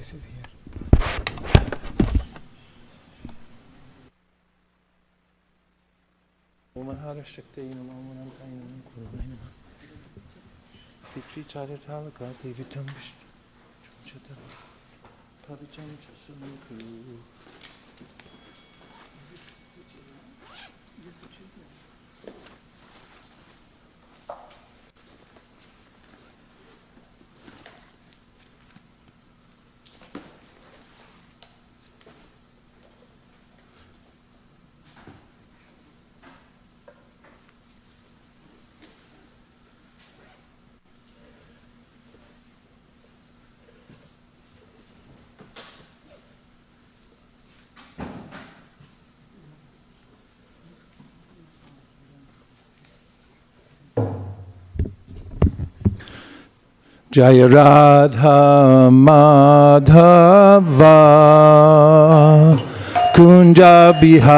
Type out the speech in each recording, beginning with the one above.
This is here. Jaya Radha Madhava Kunja Bihari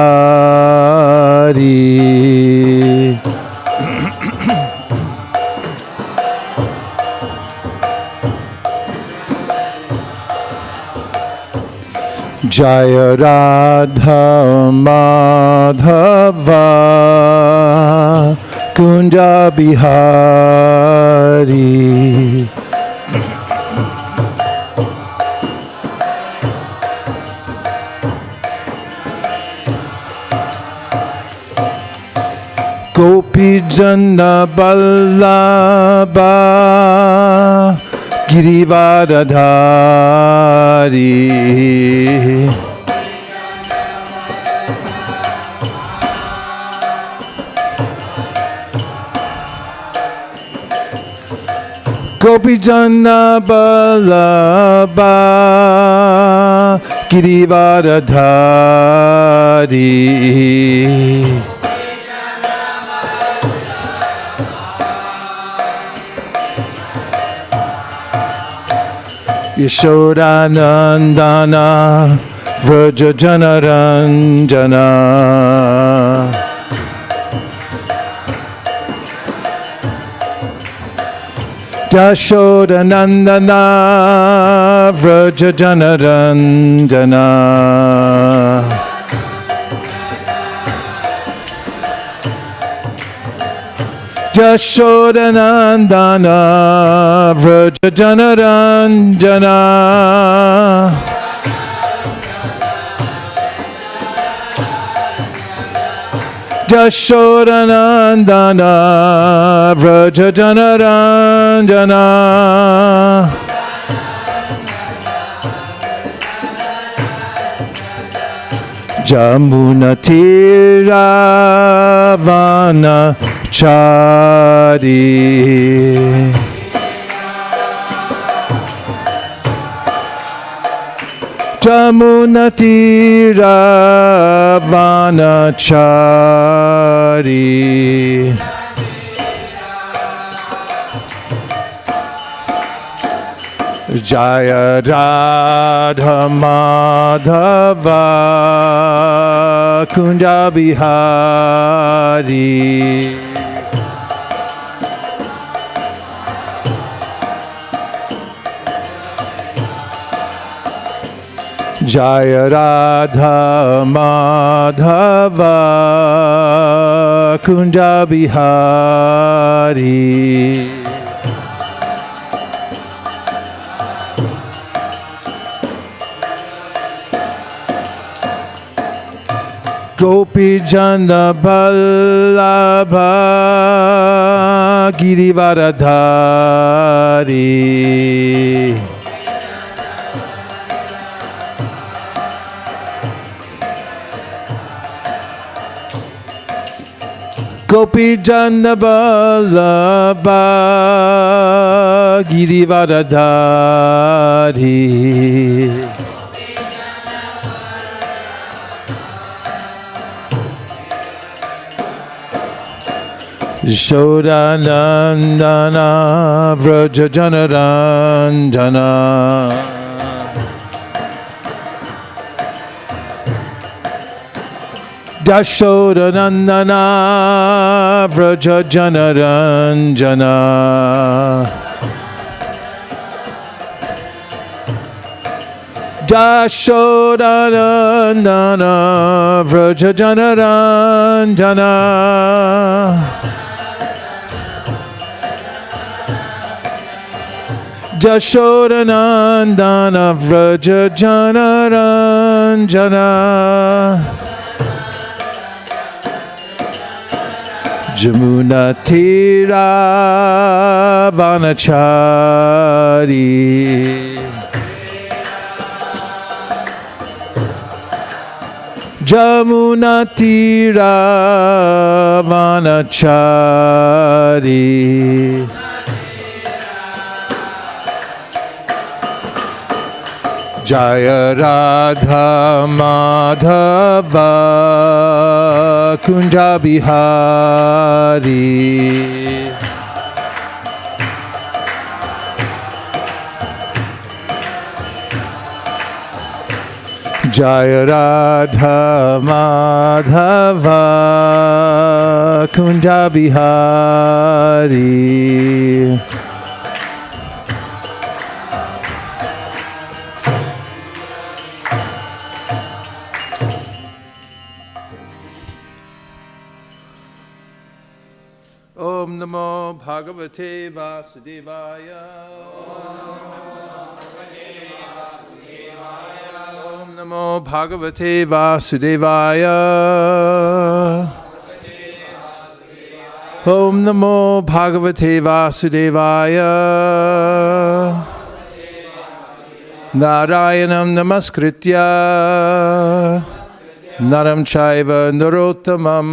Jaya Radha Madhava Kunja Bihari Gopi Jana Ballabha Girivardhari Gopi Jana Ballabha Girivardhari Yashodanandana Vraja Janaranjana Yashodanandana Vraja Janaranjana Yashodanandana Vraja Janaranjana Yashodanandana Vraja Janaranjana Jamuna Tiravana Chari Jamuna Tiravana Chari Jaya Radha Madhava Kunja Bihari Jaya Radha Madhava Kunja Bihari Gopi Jana Ballabha Girivardhari Gopi Jana Ballabha Girivardhari Yashodanandana Vraja Janaranjana Yashodanandana Vraja Janaranjana Jashodanandana Vraja Janaranjana Jashodanandana Vraja Janaranjana Jamuna Tira Vanachari Jamuna Tira Vanachari Jaya Radha Madhava Kunja Bihari Jaya Radha Madhava Kunja Bihari Om Namo Bhagavate Vasudevaya Om Namo Bhagavate Vasudevaya Om Namo Bhagavate Vasudevaya Narayanam Namaskritya Naram Chaiva Narottamam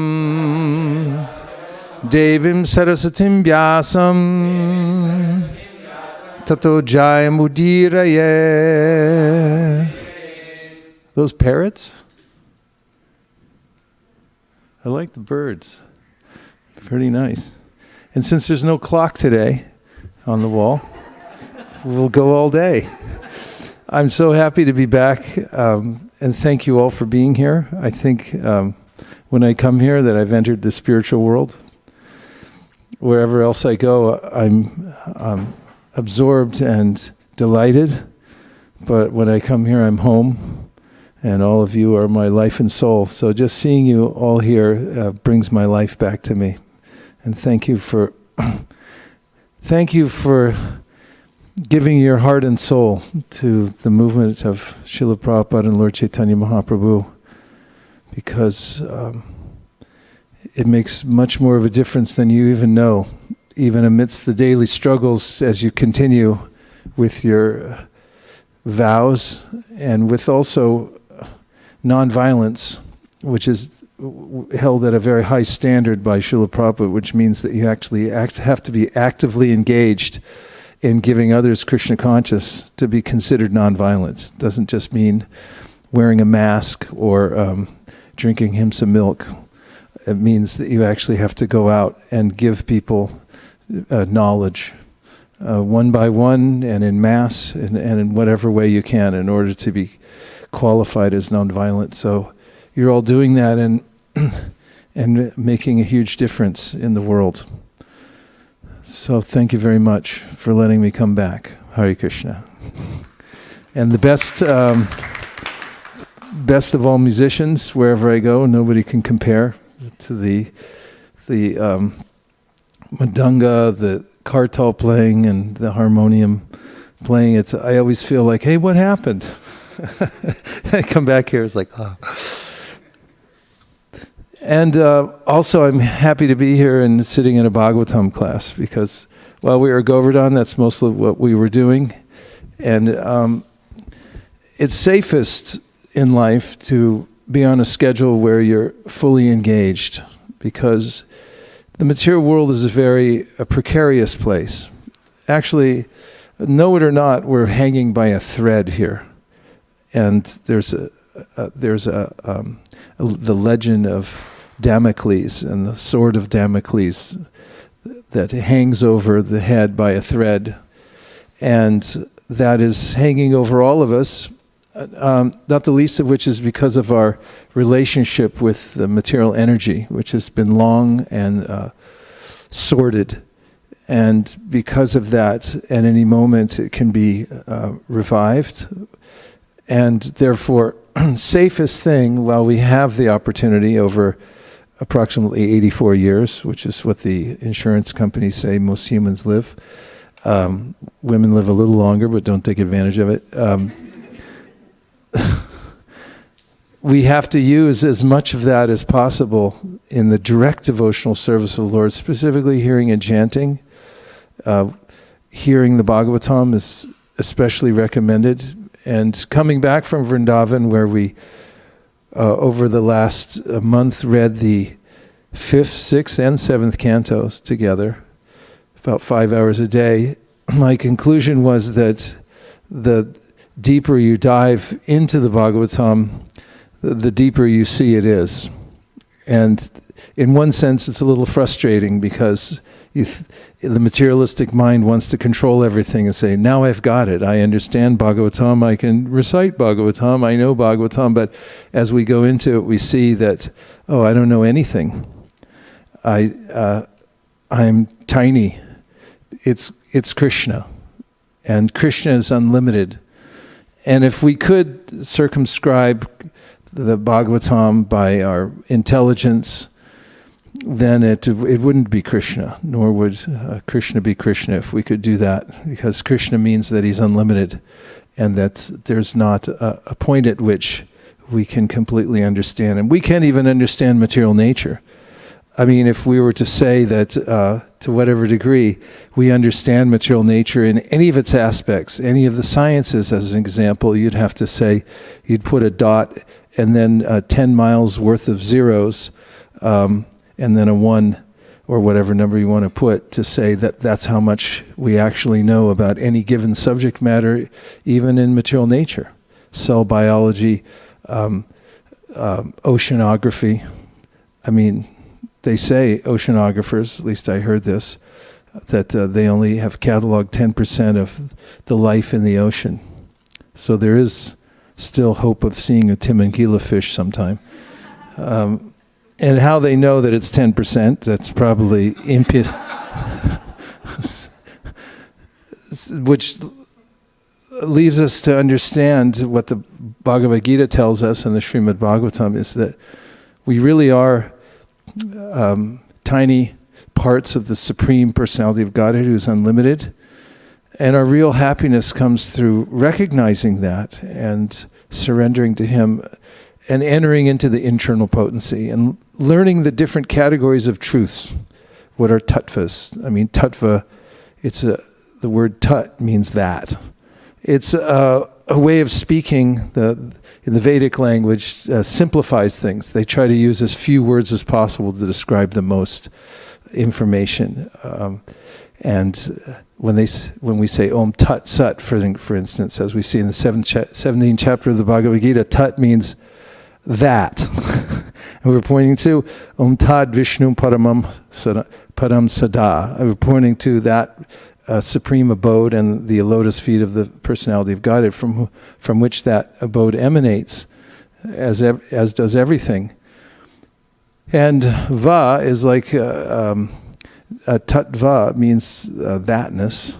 Devim Sarasatim Vyasam Tato Jayamudiraye. Those parrots? I like the birds. Pretty nice. And since there's no clock today on the wall, we'll go all day. I'm so happy to be back, and thank you all for being here. I think when I come here that I've entered the spiritual world. Wherever else I go, I'm absorbed and delighted. But when I come here, I'm home, and all of you are my life and soul. So just seeing you all here brings my life back to me. And thank you for giving your heart and soul to the movement of Srila Prabhupada and Lord Chaitanya Mahaprabhu, because it makes much more of a difference than you even know, even amidst the daily struggles as you continue with your vows and with also nonviolence, which is held at a very high standard by Srila Prabhupada, which means that you actually have to be actively engaged in giving others Krishna conscious to be considered nonviolence. It doesn't just mean wearing a mask or drinking himsa milk. It means that you actually have to go out and give people knowledge, one by one and in mass and in whatever way you can in order to be qualified as nonviolent. So you're all doing that and making a huge difference in the world. So thank you very much for letting me come back. Hare Krishna. And the best of all musicians, wherever I go, nobody can compare to the madanga, the kartal playing, and the harmonium playing. I always feel like, hey, what happened? I come back here, it's like, oh. And also, I'm happy to be here and sitting in a Bhagavatam class, because while we were Govardhan, that's mostly what we were doing. And it's safest in life to be on a schedule where you're fully engaged, because the material world is a precarious place. Actually, know it or not, we're hanging by a thread here. And there's the legend of Damocles and the sword of Damocles that hangs over the head by a thread, and that is hanging over all of us, not the least of which is because of our relationship with the material energy, which has been long and sordid. And because of that, at any moment it can be revived, And therefore, safest thing, while we have the opportunity over approximately 84 years, which is what the insurance companies say most humans live. Women live a little longer, but don't take advantage of it. We have to use as much of that as possible in the direct devotional service of the Lord, specifically hearing and chanting. Hearing the Bhagavatam is especially recommended. And coming back from Vrindavan, where we, over the last month, read the 5th, 6th, and 7th cantos together, about 5 hours a day, my conclusion was that the deeper you dive into the Bhagavatam, the deeper you see it is. And in one sense, it's a little frustrating because the materialistic mind wants to control everything and say, now I've got it. I understand Bhagavatam. I can recite Bhagavatam. I know Bhagavatam. But as we go into it, we see that, oh, I don't know anything. I'm tiny. It's Krishna. And Krishna is unlimited. And if we could circumscribe the Bhagavatam by our intelligence, then it wouldn't be Krishna, nor would Krishna be Krishna if we could do that, because Krishna means that he's unlimited and that there's not a point at which we can completely understand. And we can't even understand material nature. I mean, if we were to say that to whatever degree we understand material nature in any of its aspects, any of the sciences as an example, you'd have to say, you'd put a dot and then 10 miles worth of zeros, and then a 1 or whatever number you want to put to say that that's how much we actually know about any given subject matter, even in material nature. Cell biology, oceanography. I mean, they say, oceanographers, at least I heard this, that they only have cataloged 10% of the life in the ocean. So there is still hope of seeing a Timangila fish sometime. And how they know that it's 10%, that's probably which leaves us to understand what the Bhagavad Gita tells us and the Srimad Bhagavatam is that we really are tiny parts of the Supreme Personality of Godhead who is unlimited. And our real happiness comes through recognizing that and surrendering to Him and entering into the internal potency and learning the different categories of truths. What are tattvas? I mean, tattva, the word tat means that. It's a way of speaking, in the Vedic language, simplifies things. They try to use as few words as possible to describe the most information. And when we say Om Tat Sat, for instance, as we see in the 17th chapter of the Bhagavad Gita, Tat means that. And we're pointing to Om Tad Vishnu Param Sada. We're pointing to that supreme abode and the lotus feet of the personality of Godhead from which that abode emanates, as does everything. And Va is like tattva means thatness.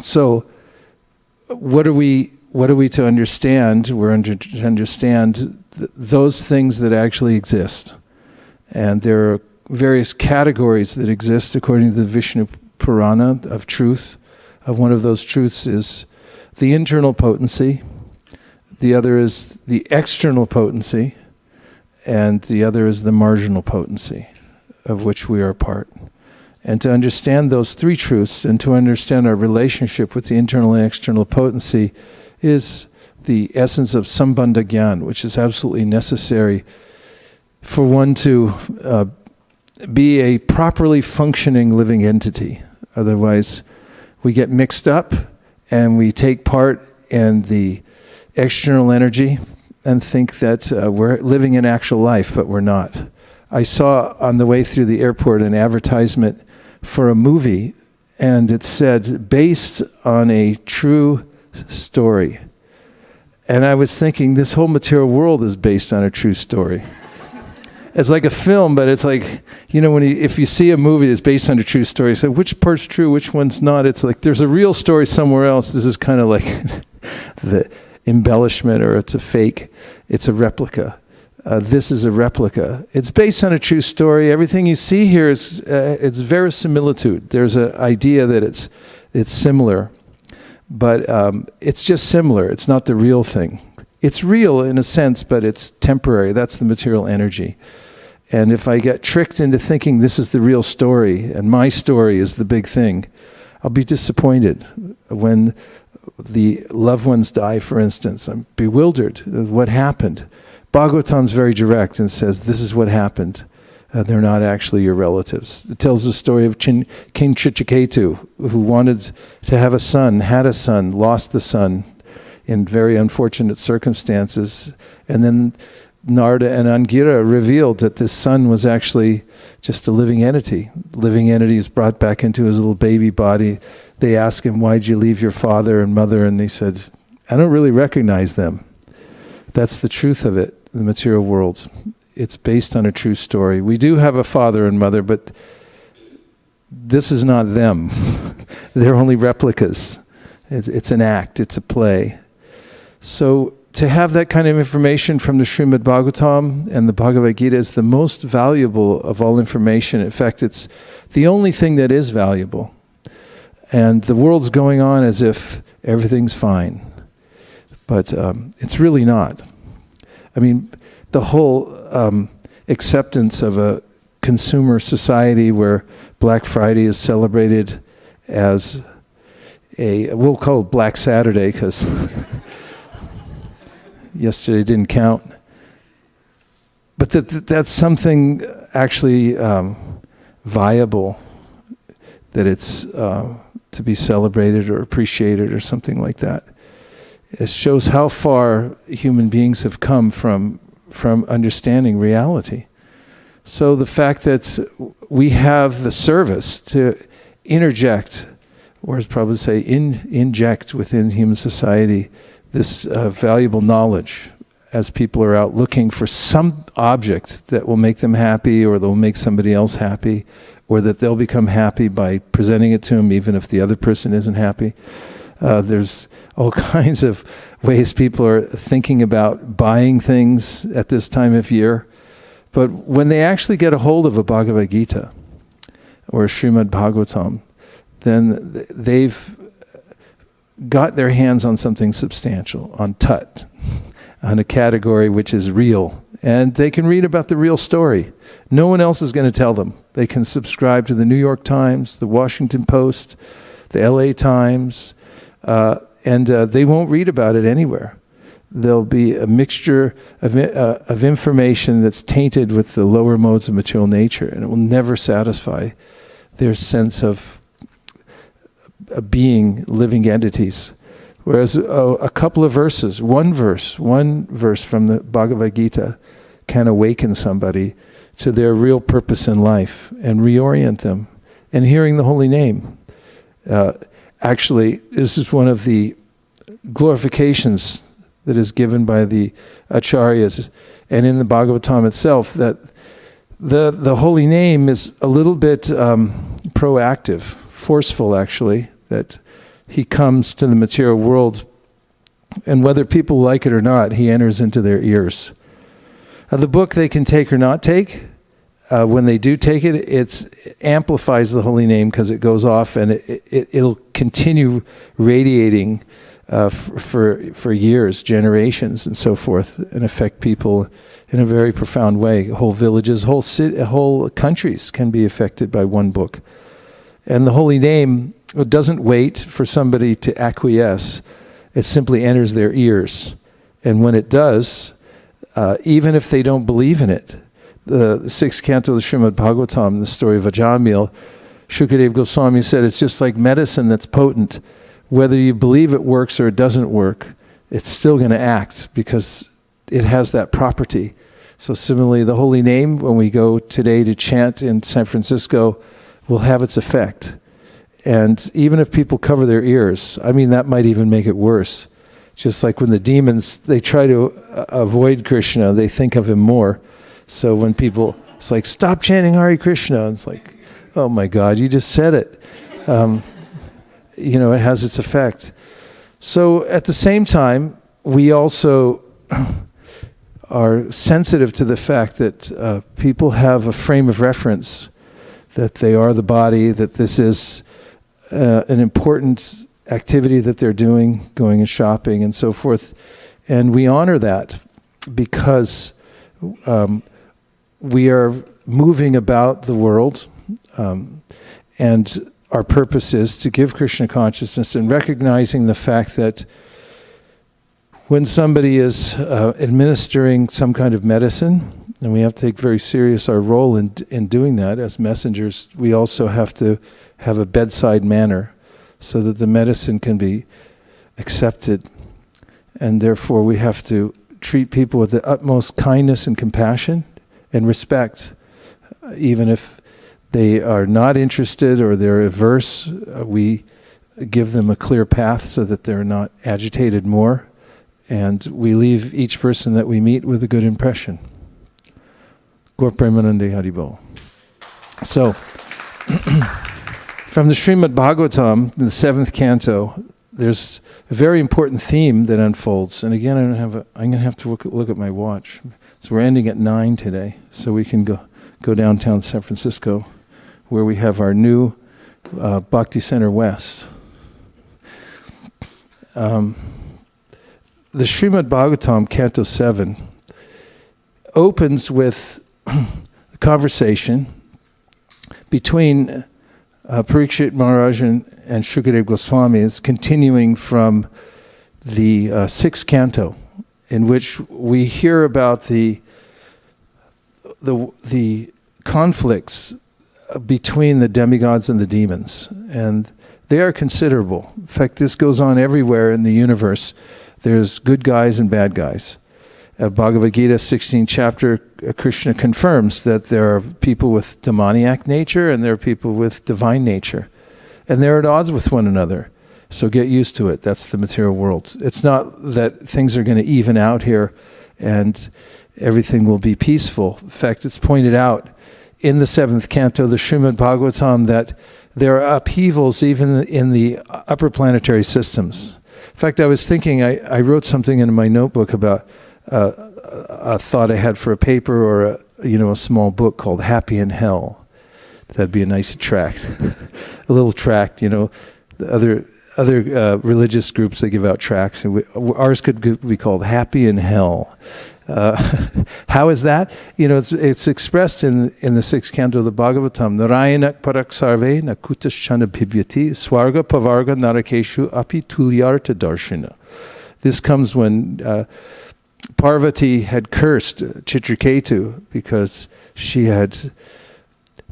So what are we to understand? We're to understand those things that actually exist. And there are various categories that exist according to the Vishnu Purana of truth. One of those truths is the internal potency. The other is the external potency. And the other is the marginal potency, of which we are a part. And to understand those three truths and to understand our relationship with the internal and external potency is the essence of Sambandha Gyan, which is absolutely necessary for one to be a properly functioning living entity. Otherwise, we get mixed up and we take part in the external energy and think that we're living an actual life, but we're not. I saw on the way through the airport an advertisement for a movie, and it said, based on a true story. And I was thinking, this whole material world is based on a true story. It's like a film, but it's like, if you see a movie that's based on a true story, you say, which part's true, which one's not? It's like, there's a real story somewhere else. This is kind of like the embellishment or it's a fake, it's a replica. This is a replica. It's based on a true story. Everything you see here is it's verisimilitude. There's an idea that it's similar, but it's just similar. It's not the real thing. It's real in a sense, but it's temporary. That's the material energy. And if I get tricked into thinking this is the real story and my story is the big thing, I'll be disappointed. When the loved ones die, for instance, I'm bewildered of what happened. Bhagavatam's very direct and says, this is what happened. They're not actually your relatives. It tells the story of King Chitraketu, who wanted to have a son, had a son, lost the son in very unfortunate circumstances. And then Narada and Angira revealed that this son was actually just a living entity. Living entity is brought back into his little baby body. They ask him, why'd you leave your father and mother? And he said, I don't really recognize them. That's the truth of it, the material world. It's based on a true story. We do have a father and mother, but this is not them. They're only replicas. It's an act, it's a play. So to have that kind of information from the Srimad Bhagavatam and the Bhagavad Gita is the most valuable of all information. In fact, it's the only thing that is valuable. And the world's going on as if everything's fine. But it's really not. I mean, the whole acceptance of a consumer society where Black Friday is celebrated as we'll call it Black Saturday because yesterday didn't count. But that's something actually viable, that it's to be celebrated or appreciated or something like that. It shows how far human beings have come from understanding reality. So the fact that we have the service to interject, or as probably say, inject within human society this valuable knowledge as people are out looking for some object that will make them happy or that will make somebody else happy, or that they'll become happy by presenting it to them even if the other person isn't happy. There's all kinds of ways people are thinking about buying things at this time of year. But when they actually get a hold of a Bhagavad Gita or a Srimad Bhagavatam, then they've got their hands on something substantial, on Tat, on a category which is real. And they can read about the real story. No one else is going to tell them. They can subscribe to the New York Times, the Washington Post, the LA Times, and they won't read about it anywhere. There'll be a mixture of information that's tainted with the lower modes of material nature, and it will never satisfy their sense of being living entities. Whereas a couple of verses, one verse from the Bhagavad Gita can awaken somebody to their real purpose in life and reorient them. And hearing the holy name. Actually, this is one of the glorifications that is given by the acharyas and in the Bhagavatam itself, that the holy name is a little bit proactive, forceful actually, that he comes to the material world, and whether people like it or not, he enters into their ears. The book they can take or not take. When they do take it, it amplifies the holy name because it goes off and it'll continue radiating for years, generations, and so forth, and affect people in a very profound way. Whole villages, whole countries can be affected by one book. And the holy name doesn't wait for somebody to acquiesce. It simply enters their ears. And when it does, even if they don't believe in it, the sixth canto of the Srimad Bhagavatam, the story of Ajamil, Shukadeva Goswami said it's just like medicine that's potent. Whether you believe it works or it doesn't work, it's still going to act because it has that property. So similarly, the holy name, when we go today to chant in San Francisco, will have its effect. And even if people cover their ears, I mean, that might even make it worse. Just like when the demons, they try to avoid Krishna, they think of him more. So when people, it's like, stop chanting Hare Krishna. And it's like, oh my God, you just said it. It has its effect. So at the same time, we also are sensitive to the fact that people have a frame of reference, that they are the body, that this is an important activity that they're doing, going and shopping and so forth. And we honor that because we are moving about the world, and our purpose is to give Krishna consciousness, and recognizing the fact that when somebody is administering some kind of medicine, and we have to take very serious our role in doing that as messengers, we also have to have a bedside manner so that the medicine can be accepted. And therefore we have to treat people with the utmost kindness and compassion and respect. Even if they are not interested or they're averse, we give them a clear path so that they're not agitated more. And we leave each person that we meet with a good impression. Gaur Premanande Haribol. So, from the Srimad Bhagavatam, in the 7th canto, there's a very important theme that unfolds. And again, I'm going to have to look at my watch. So we're ending at 9 today, so we can go downtown San Francisco, where we have our new Bhakti Center West. The Srimad Bhagavatam, Canto 7, opens with a conversation between Parikshit Maharaj and Shukadeva Goswami. It's continuing from the 6th canto, in which we hear about the conflicts between the demigods and the demons. And they are considerable. In fact, this goes on everywhere in the universe. There's good guys and bad guys. Bhagavad Gita, 16th chapter, Krishna confirms that there are people with demoniac nature and there are people with divine nature. And they're at odds with one another. So get used to it. That's the material world. It's not that things are going to even out here and everything will be peaceful. In fact, it's pointed out in the 7th canto, the Srimad Bhagavatam, that there are upheavals even in the upper planetary systems. In fact, I was thinking, I wrote something in my notebook about a thought I had for a paper or a small book called Happy in Hell. That'd be a nice tract, a little tract. The other religious groups, they give out tracts, and ours could be called Happy in Hell. How is that? It's expressed in the 6th canto of the Bhagavatam. Narayanak parak sarve nakutaschana bhibyati swarga pavarga narakeshu api tulyarta darshana. This comes when Parvati had cursed Chitraketu because she had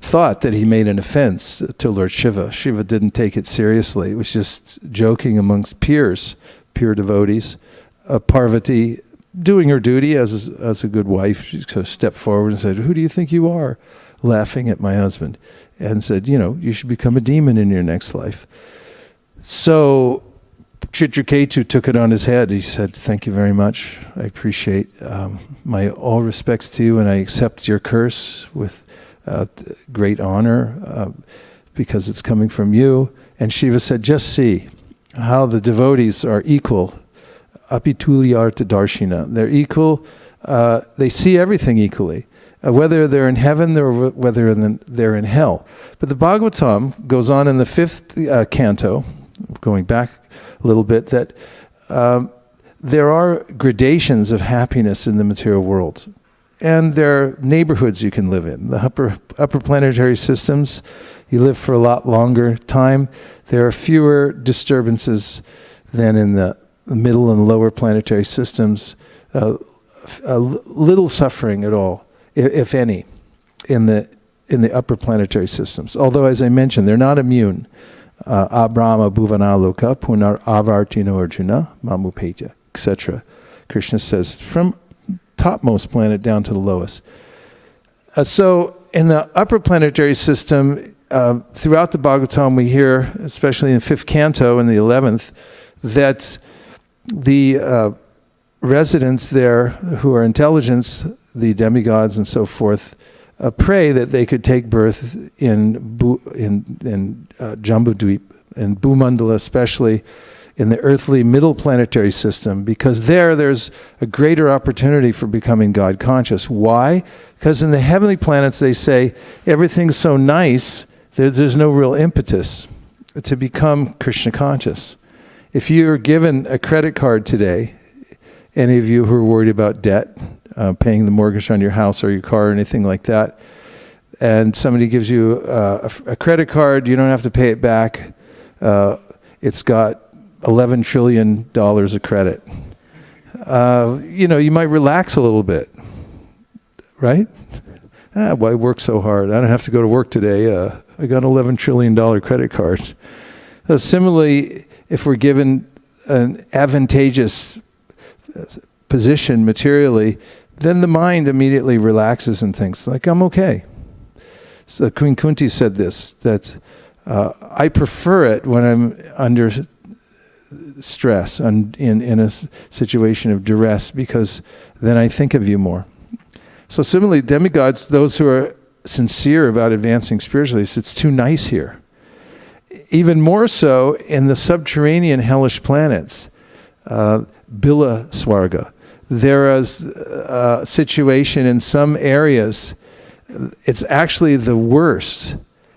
thought that he made an offense to Lord Shiva. Shiva didn't take it seriously. It was just joking amongst peers, pure devotees. Parvati, doing her duty as a good wife, she stepped forward and said, "Who do you think you are?" laughing at my husband, and said, "You should become a demon in your next life." So Chitraketu took it on his head. He said, "Thank you very much. I appreciate my all respects to you, and I accept your curse with great honor because it's coming from you." And Shiva said, "Just see how the devotees are equal. Apitulyarta darshina. They're equal. They see everything equally, whether they're in heaven or whether they're in hell." But the Bhagavatam goes on in the 5th canto, going back a little bit, that there are gradations of happiness in the material world. And there are neighborhoods you can live in. The upper planetary systems, you live for a lot longer time. There are fewer disturbances than in the middle and lower planetary systems. Little suffering at all, if any, in the upper planetary systems. Although, as I mentioned, they're not immune. Abrahma bhuvanaloka punar avartino arjuna mamupetya, etc. Krishna says, from topmost planet down to the lowest. So in the upper planetary system, throughout the Bhagavatam we hear, especially in the 5th canto and the 11th, that the residents there who are intelligence, the demigods and so forth, pray that they could take birth in Jambudvip, in Bhumandala especially, in the earthly middle planetary system, because there's a greater opportunity for becoming God conscious. Why? Because in the heavenly planets, they say everything's so nice, there's no real impetus to become Krishna conscious. If you're given a credit card today, any of you who are worried about debt, paying the mortgage on your house or your car or anything like that, and somebody gives you a credit card, you don't have to pay it back. It's got $11 trillion of credit. You might relax a little bit, right? Why work so hard? I don't have to go to work today. I got an $11 trillion credit card. So similarly, if we're given an advantageous position materially, then the mind immediately relaxes and thinks, like, I'm okay. So Queen Kunti said this, that I prefer it when I'm under stress, in a situation of duress, because then I think of you more. So similarly, demigods, those who are sincere about advancing spiritually, it's too nice here. Even more so in the subterranean hellish planets, Bila Swarga. There is a situation in some areas, it's actually the worst,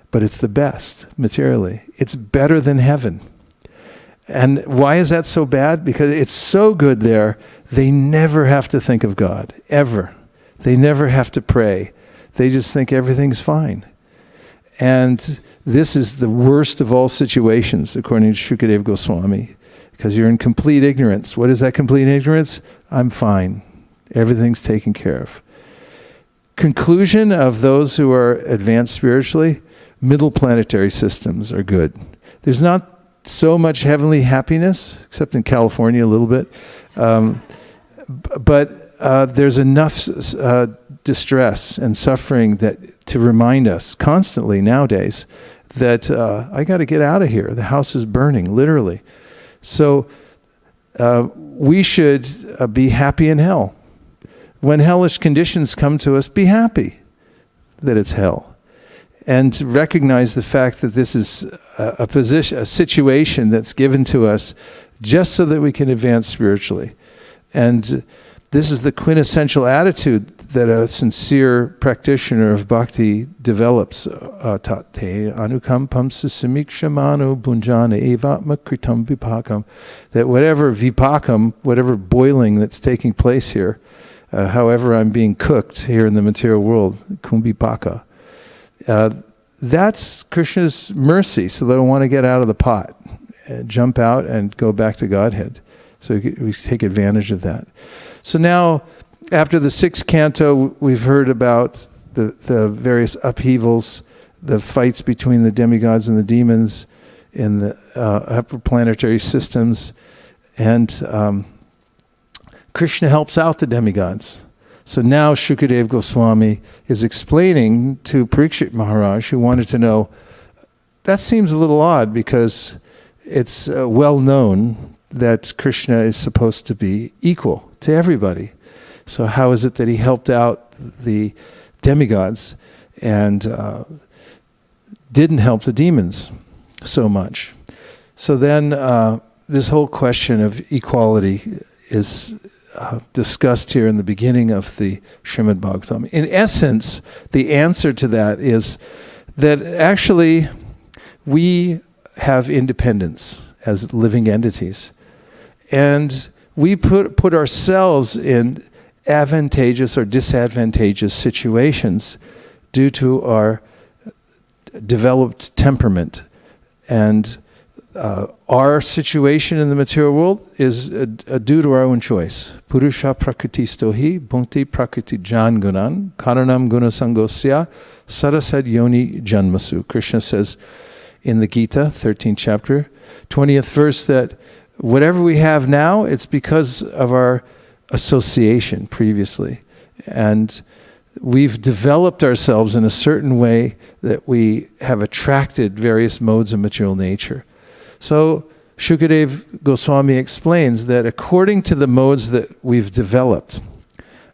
but it's the best materially. It's better than heaven. And why is that so bad? Because it's so good there, they never have to think of God, ever. They never have to pray. They just think everything's fine. And this is the worst of all situations, according to Shukadeva Goswami, because you're in complete ignorance. What is that complete ignorance? I'm fine. Everything's taken care of. Conclusion of those who are advanced spiritually, middle planetary systems are good. There's not so much heavenly happiness, except in California a little bit, but there's enough distress and suffering that to remind us constantly nowadays that I got to get out of here. The house is burning, literally. So we should be happy in hell. When hellish conditions come to us, be happy that it's hell. And recognize the fact that this is a situation that's given to us just so that we can advance spiritually. And this is the quintessential attitude that a sincere practitioner of bhakti develops. Tate anukampam susamikshamanu bunjana evatma kritam vipakam. That whatever vipakam, whatever boiling that's taking place here, however I'm being cooked here in the material world, kumbhipaka, that's Krishna's mercy, so that I want to get out of the pot, jump out and go back to Godhead. So we take advantage of that. So now, after the 6th canto, we've heard about the various upheavals, the fights between the demigods and the demons in the upper planetary systems, and Krishna helps out the demigods. So now Shukadeva Goswami is explaining to Parikshit Maharaj, who wanted to know, that seems a little odd because it's well known that Krishna is supposed to be equal to everybody. So how is it that he helped out the demigods and didn't help the demons so much? So then this whole question of equality is discussed here in the beginning of the Srimad Bhagavatam. In essence, the answer to that is that actually we have independence as living entities. And we put ourselves in advantageous or disadvantageous situations due to our developed temperament. And our situation in the material world is due to our own choice. Purusha prakritisto hi bhunti prakriti jan gunan karanam gunasangosya sarasad yoni janmasu. Krishna says in the Gita, 13th chapter, 20th verse, that whatever we have now, it's because of our association previously. And we've developed ourselves in a certain way that we have attracted various modes of material nature. So Shukadeva Goswami explains that according to the modes that we've developed,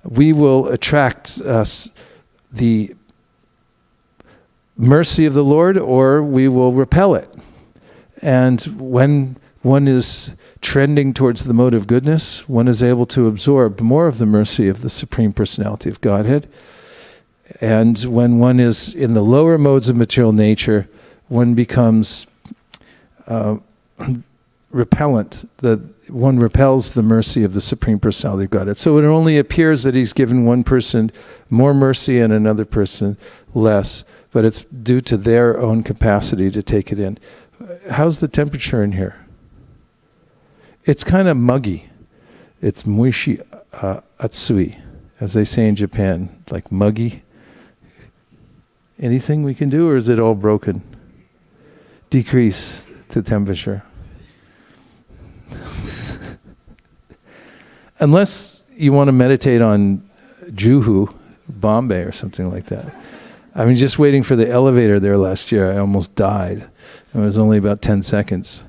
we will attract the mercy of the Lord, or we will repel it. And when one is trending towards the mode of goodness, one is able to absorb more of the mercy of the Supreme Personality of Godhead. And when one is in the lower modes of material nature, one becomes repellent. One repels the mercy of the Supreme Personality of Godhead. So it only appears that he's given one person more mercy and another person less, but it's due to their own capacity to take it in. How's the temperature in here? It's kind of muggy. It's muishi atsui, as they say in Japan, like muggy. Anything we can do, or is it all broken? Decrease the temperature. Unless you want to meditate on Juhu, Bombay, or something like that. I mean, just waiting for the elevator there last year, I almost died. It was only about 10 seconds.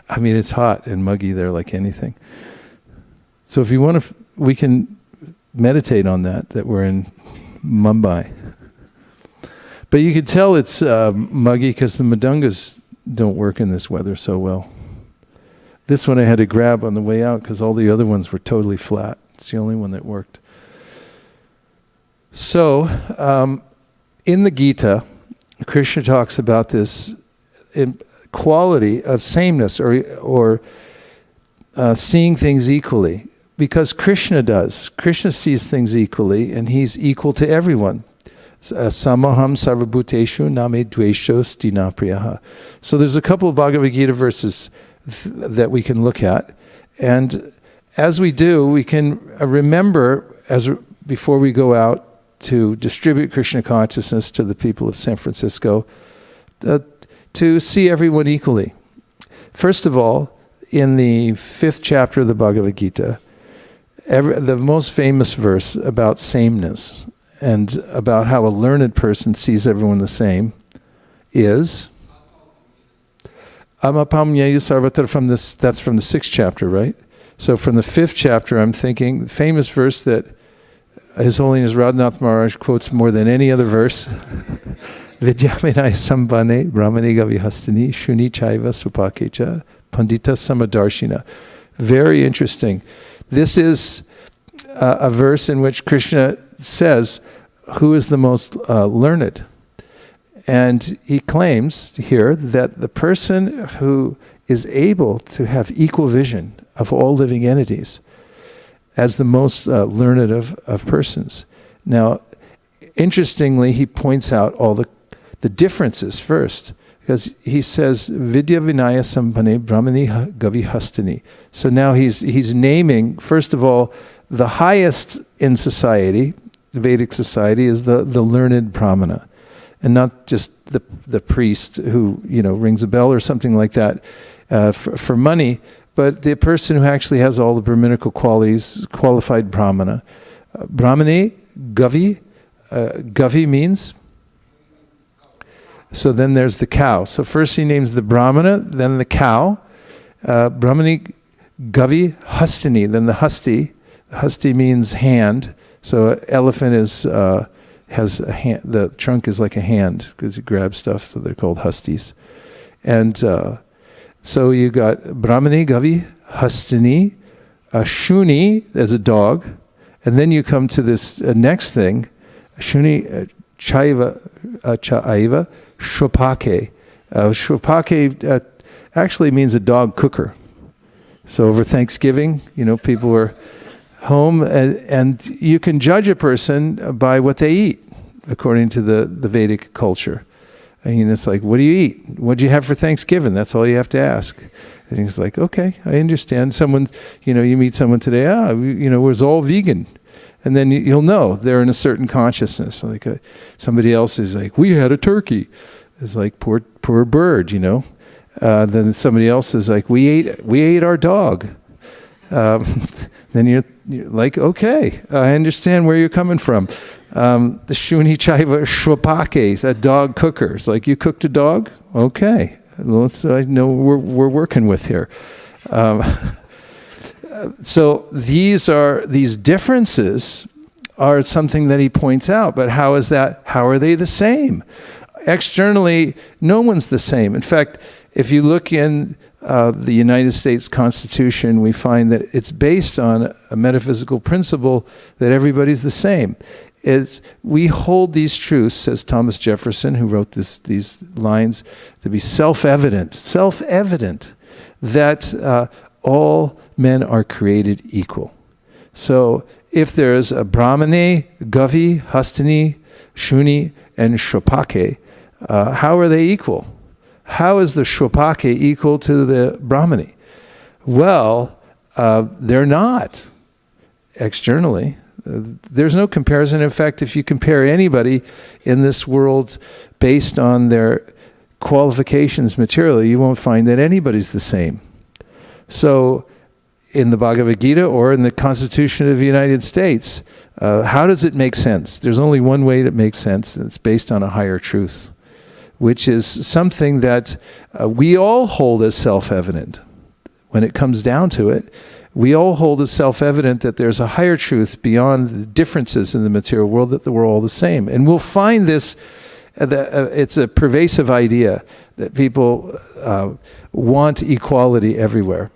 I mean, it's hot and muggy there like anything. So if you want to, we can meditate on that we're in Mumbai. But you could tell it's muggy because the madungas don't work in this weather so well. This one I had to grab on the way out because all the other ones were totally flat. It's the only one that worked. So, in the Gita, Krishna talks about this quality of sameness or seeing things equally. Because Krishna does. Krishna sees things equally, and he's equal to everyone. Samaham sarvabhuteshu name dvesho stinapriyaha. So there's a couple of Bhagavad Gita verses that we can look at. And as we do, we can remember, before we go out to distribute Krishna consciousness to the people of San Francisco, to see everyone equally. First of all, in the 5th chapter of the Bhagavad Gita, the most famous verse about sameness and about how a learned person sees everyone the same is Amapamyaya Sarvatra. That's from the 6th chapter, right? So from the 5th chapter, I'm thinking, the famous verse that His Holiness Radhanath Maharaj quotes more than any other verse. Vidyavinaya sambhane brahmane gavihastani shuni chaiva swapakecha pandita samadarshina. Very interesting. This is a verse in which Krishna says, who is the most learned? And he claims here that the person who is able to have equal vision of all living entities as the most learned of persons. Now, interestingly, he points out all the differences first, because he says, Vidya Vinaya Sambhane Brahmani Gavihastani. So now he's naming, first of all, the highest in society, the Vedic society, is the learned Brahmana. And not just the priest who, rings a bell or something like that for money, but the person who actually has all the Brahminical qualities, qualified Brahmana. Brahmane, Gavi. Gavi means? So then there's the cow. So first he names the Brahmana, then the cow. Brahmani, Gavi, Hastini, then the Hasti. Hasti means hand. So elephant has a hand, the trunk is like a hand because it grabs stuff, so they're called hustis. And so you got Brahmani, Gavi, Hastini, Shuni as a dog, and then you come to this next thing, Shuni Chaiva, Shwapake. Shwapake actually means a dog cooker. So over Thanksgiving, people were home, and you can judge a person by what they eat, according to the Vedic culture. I mean, it's like, what do you eat? What do you have for Thanksgiving? That's all you have to ask. And he's like, okay, I understand. Someone, you meet someone today, we're all vegan. And then you'll know they're in a certain consciousness. Like somebody else is like, we had a turkey. It's like, poor bird, Then somebody else is like, we ate our dog. Then you're like, okay, I understand where you're coming from. The Shuni Chaiva Shwapake, that dog cooker. It's like, you cooked a dog? Okay. I know we're working with here. So these differences are something that he points out, but how are they the same? Externally, no one's the same. In fact, if you look in the United States Constitution, we find that it's based on a metaphysical principle that everybody's the same. We hold these truths, says Thomas Jefferson, who wrote these lines, to be self-evident that all men are created equal. So if there's a Brahmane, Gavi, Hastini, Shuni, and Shopake, how are they equal? How is the Shopake equal to the Brahmane? Well, they're not externally. There's no comparison. In fact, if you compare anybody in this world based on their qualifications materially, you won't find that anybody's the same. So in the Bhagavad Gita or in the Constitution of the United States, how does it make sense? There's only one way to make sense, and it's based on a higher truth, which is something that we all hold as self-evident. When it comes down to it, we all hold as self-evident that there's a higher truth beyond the differences in the material world, that we're all the same. And we'll find this, it's a pervasive idea that people want equality everywhere.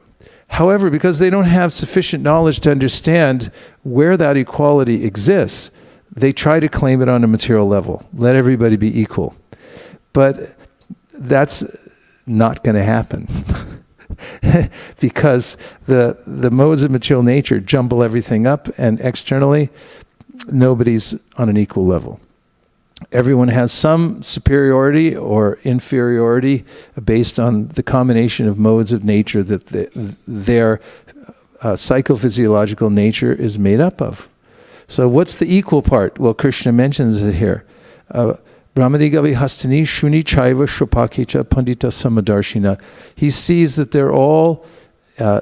However, because they don't have sufficient knowledge to understand where that equality exists, they try to claim it on a material level. Let everybody be equal. But that's not going to happen. Because the modes of material nature jumble everything up, and externally, nobody's on an equal level. Everyone has some superiority or inferiority based on the combination of modes of nature that their psychophysiological nature is made up of. So what's the equal part? Well, Krishna mentions it here. Brahmani Gavi Hastini Shuni Chaiva Shropakecha Pandita Samadarshina. He sees that they're all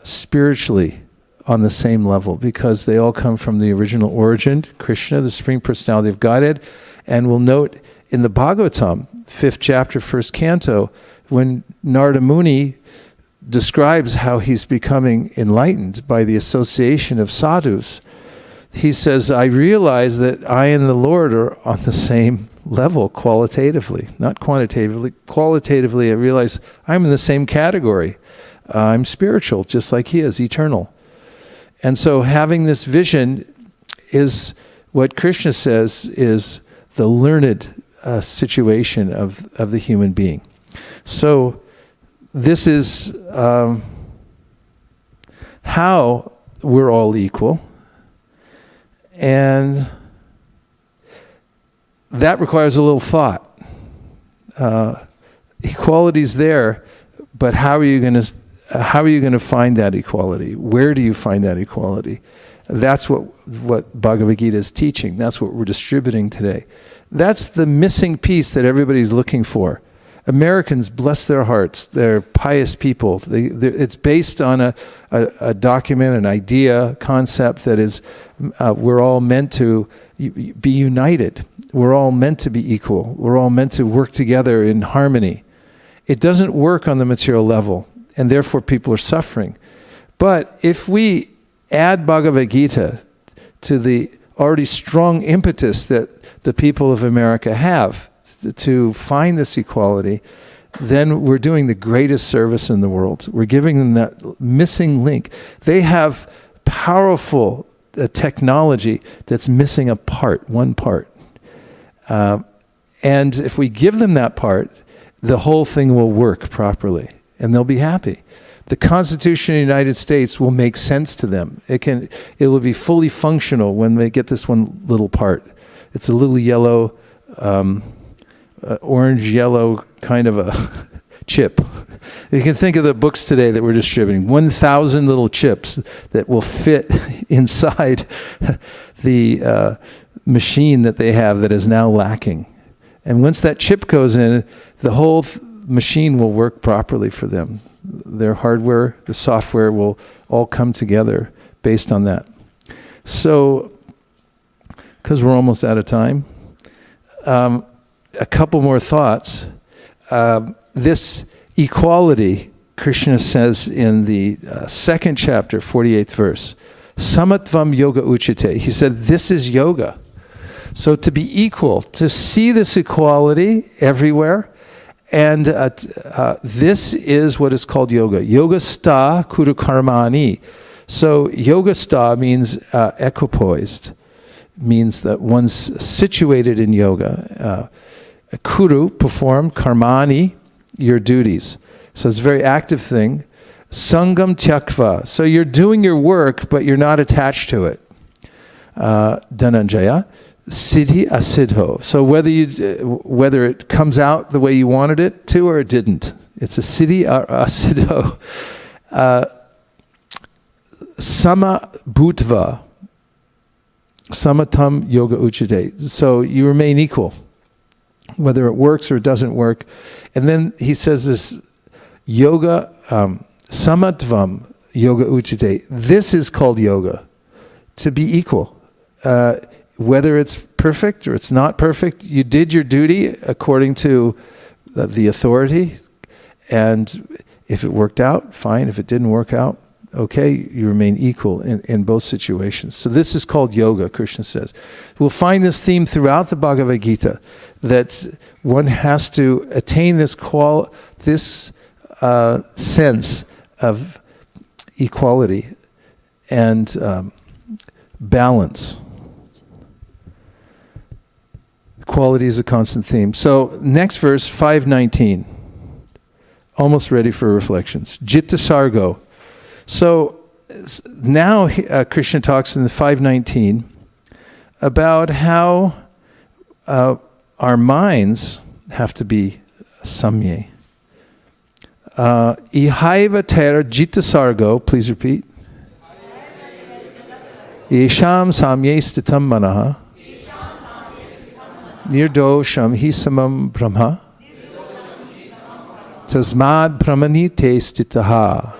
spiritually on the same level because they all come from the original origin, Krishna, the Supreme Personality of Godhead. And we'll note in the Bhagavatam, 5th chapter, 1st canto, when Narada Muni describes how he's becoming enlightened by the association of sadhus, he says, I realize that I and the Lord are on the same level qualitatively, not quantitatively. Qualitatively, I realize I'm in the same category. I'm spiritual, just like he is, eternal. And so having this vision is what Krishna says is the learned situation of the human being. So this is how we're all equal. And that requires a little thought. Equality's there, but how are you going to find that equality? Where do you find that equality? That's what Bhagavad Gita is teaching. That's what we're distributing today. That's the missing piece that everybody's looking for. Americans, bless their hearts, they're pious people. It's based on a document, an idea, concept that is, we're all meant to be united. We're all meant to be equal. We're all meant to work together in harmony. It doesn't work on the material level, and therefore people are suffering. But if we add Bhagavad Gita to the already strong impetus that the people of America have to find this equality, then we're doing the greatest service in the world. We're giving them that missing link. They have powerful technology that's missing a part, one part. And if we give them that part, the whole thing will work properly, and they'll be happy. The Constitution of the United States will make sense to them. It will be fully functional when they get this one little part. It's a little yellow, orange-yellow kind of a chip. You can think of the books today that we're distributing. 1,000 little chips that will fit inside the machine that they have that is now lacking. And once that chip goes in, the whole machine will work properly for them. Their hardware, the software will all come together based on that. So, because we're almost out of time, a couple more thoughts. This equality, Krishna says in the 2nd chapter, 48th verse, Samatvam yoga uchite. He said, this is yoga. So to be equal, to see this equality everywhere, And this is what is called yoga. Yoga sta kuru karmani. So yoga sta means equipoised, means that one's situated in yoga. Kuru, perform, karmani, your duties. So it's a very active thing. Sangam tyakva. So you're doing your work, but you're not attached to it. Dhananjaya. Siddhi asiddho. So whether it comes out the way you wanted it to or it didn't. It's a siddhi or asiddho. Sama bhutva. Samatam yoga uchite. So you remain equal, whether it works or it doesn't work. And then he says this yoga, samatvam yoga uchite. This is called yoga, to be equal. Whether it's perfect or it's not perfect, you did your duty according to the authority. And if it worked out, fine. If it didn't work out, okay, you remain equal in both situations. So this is called yoga, Krishna says. We'll find this theme throughout the Bhagavad Gita, that one has to attain this sense of equality and balance. Quality is a constant theme. So next verse, 519. Almost ready for reflections. Jitta Sargo. So now Krishna talks in the 519 about how our minds have to be samye. Ihaiva tera jitta sargo, please repeat. Yesham samye stitam manaha. Nirdosham hi samam brahma. Tasmad brahmanite stitaha.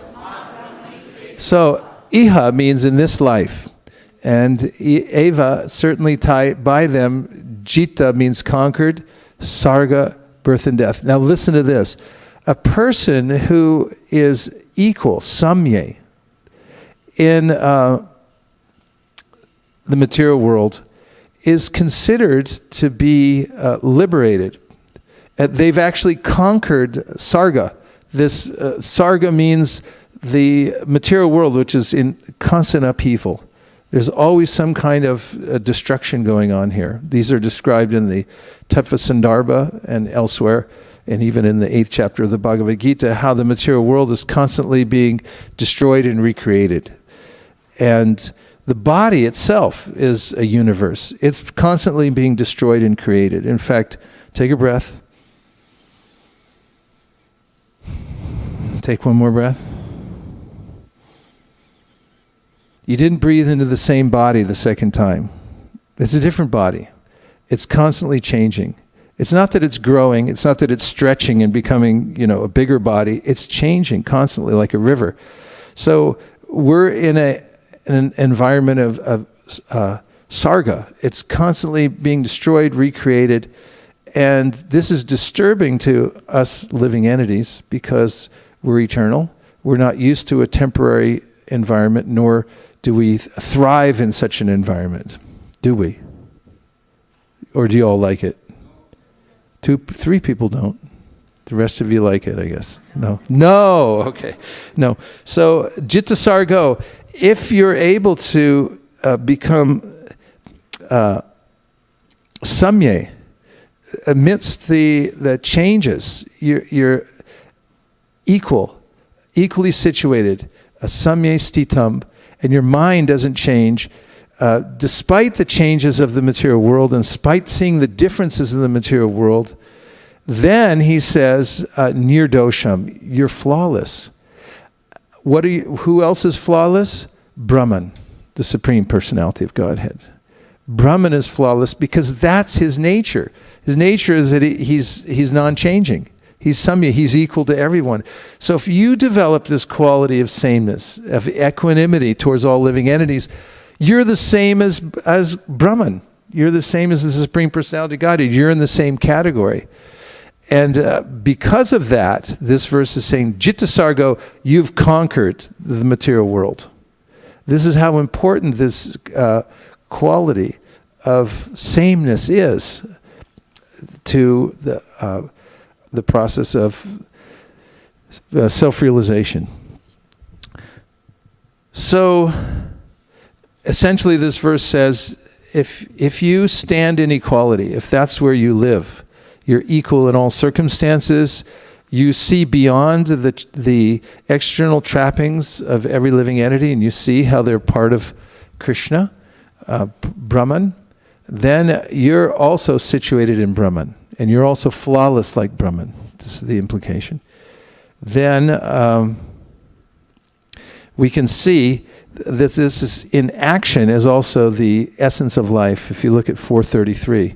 So, iha means in this life. And eva, certainly tied by them, jita means conquered, sarga, birth and death. Now listen to this. A person who is equal, samye, in the material world is considered to be liberated. They've actually conquered sarga. This sarga means the material world, which is in constant upheaval. There's always some kind of destruction going on here. These are described in the Tattva Sandarbha and elsewhere, and even in the 8th chapter of the Bhagavad Gita, how the material world is constantly being destroyed and recreated. And the body itself is a universe. It's constantly being destroyed and created. In fact, take a breath. Take one more breath. You didn't breathe into the same body the second time. It's a different body. It's constantly changing. It's not that it's growing. It's not that it's stretching and becoming, a bigger body. It's changing constantly like a river. So we're in an environment of sarga. It's constantly being destroyed, recreated. And this is disturbing to us living entities because we're eternal. We're not used to a temporary environment, nor do we thrive in such an environment. Do we? Or do you all like it? 3 people don't. The rest of you like it, I guess. No, okay. No. So, Jitta Sargo, if you're able to become samye, amidst the changes, you're equally situated, a samye stitam, and your mind doesn't change, despite the changes of the material world and despite seeing the differences in the material world, then he says, nirdosham, you're flawless. Who else is flawless? Brahman, the Supreme Personality of Godhead. Brahman is flawless because that's his nature. His nature is that he's non-changing. He's samya, he's equal to everyone. So if you develop this quality of sameness, of equanimity towards all living entities, you're the same as Brahman. You're the same as the Supreme Personality of Godhead. You're in the same category. And because of that, this verse is saying, Jitta Sargo, you've conquered the material world. This is how important this quality of sameness is to the process of self-realization. So, essentially this verse says, if you stand in equality, if that's where you live, you're equal in all circumstances, you see beyond the external trappings of every living entity, and you see how they're part of Krishna, Brahman, then you're also situated in Brahman, and you're also flawless like Brahman. This is the implication. Then we can see that this is in action is also the essence of life. If you look at 433,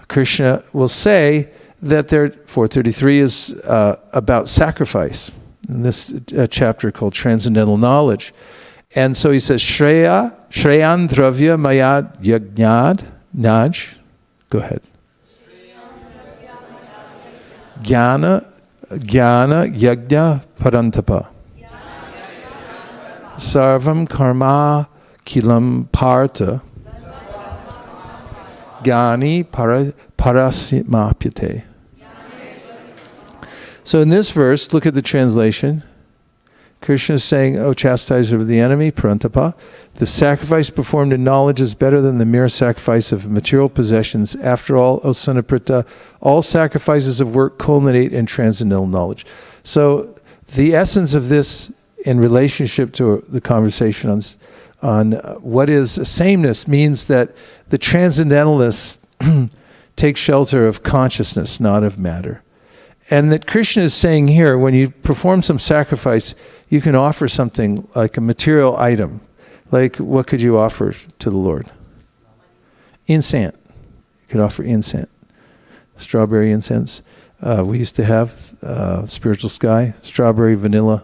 Krishna will say that 433 is about sacrifice, in this chapter called Transcendental Knowledge. And so he says, Shreyan Dravya Mayad Yajnad Naj. Go ahead. Jnana Yajna Parantapa. Sarvam Karma Kilam Parta. Gani Parasimapyate. So in this verse, look at the translation. Krishna is saying, O chastiser of the enemy, Parantapa, the sacrifice performed in knowledge is better than the mere sacrifice of material possessions. After all, O son of Pritha, all sacrifices of work culminate in transcendental knowledge. So the essence of this in relationship to the conversation on what is sameness means that the transcendentalists take shelter of consciousness, not of matter. And that Krishna is saying here, when you perform some sacrifice, you can offer something like a material item. Like, what could you offer to the Lord? Incense. You could offer incense. Strawberry incense. We used to have spiritual sky, strawberry, vanilla,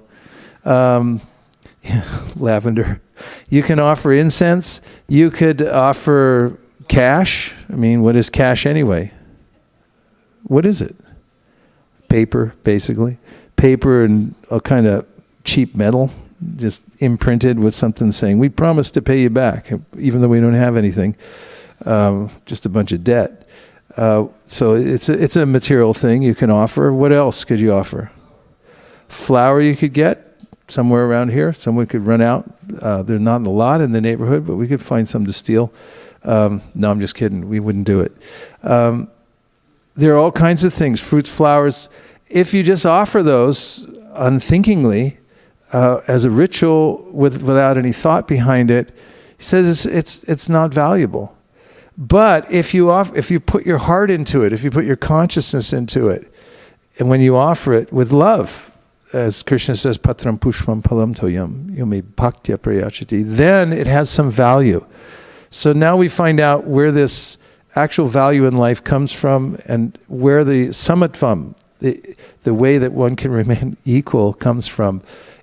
lavender. You can offer incense. You could offer cash. I mean, what is cash anyway? What is it? Paper, basically. Paper and a kind of cheap metal, just imprinted with something saying, we promise to pay you back, even though we don't have anything. Just a bunch of debt. So it's a material thing you can offer. What else could you offer? Flour you could get somewhere around here. Someone could run out. They're not a lot in the neighborhood, but we could find some to steal. No, I'm just kidding. We wouldn't do it. There are all kinds of things, fruits, flowers. If you just offer those unthinkingly as a ritual without any thought behind it, he says it's not valuable. But if you put your heart into it, if you put your consciousness into it, and when you offer it with love, as Krishna says, patram pushpam palam toyam, yome bhaktya prayachati, then it has some value. So now we find out where this actual value in life comes from, and where the samatvam, the way that one can remain equal, comes from.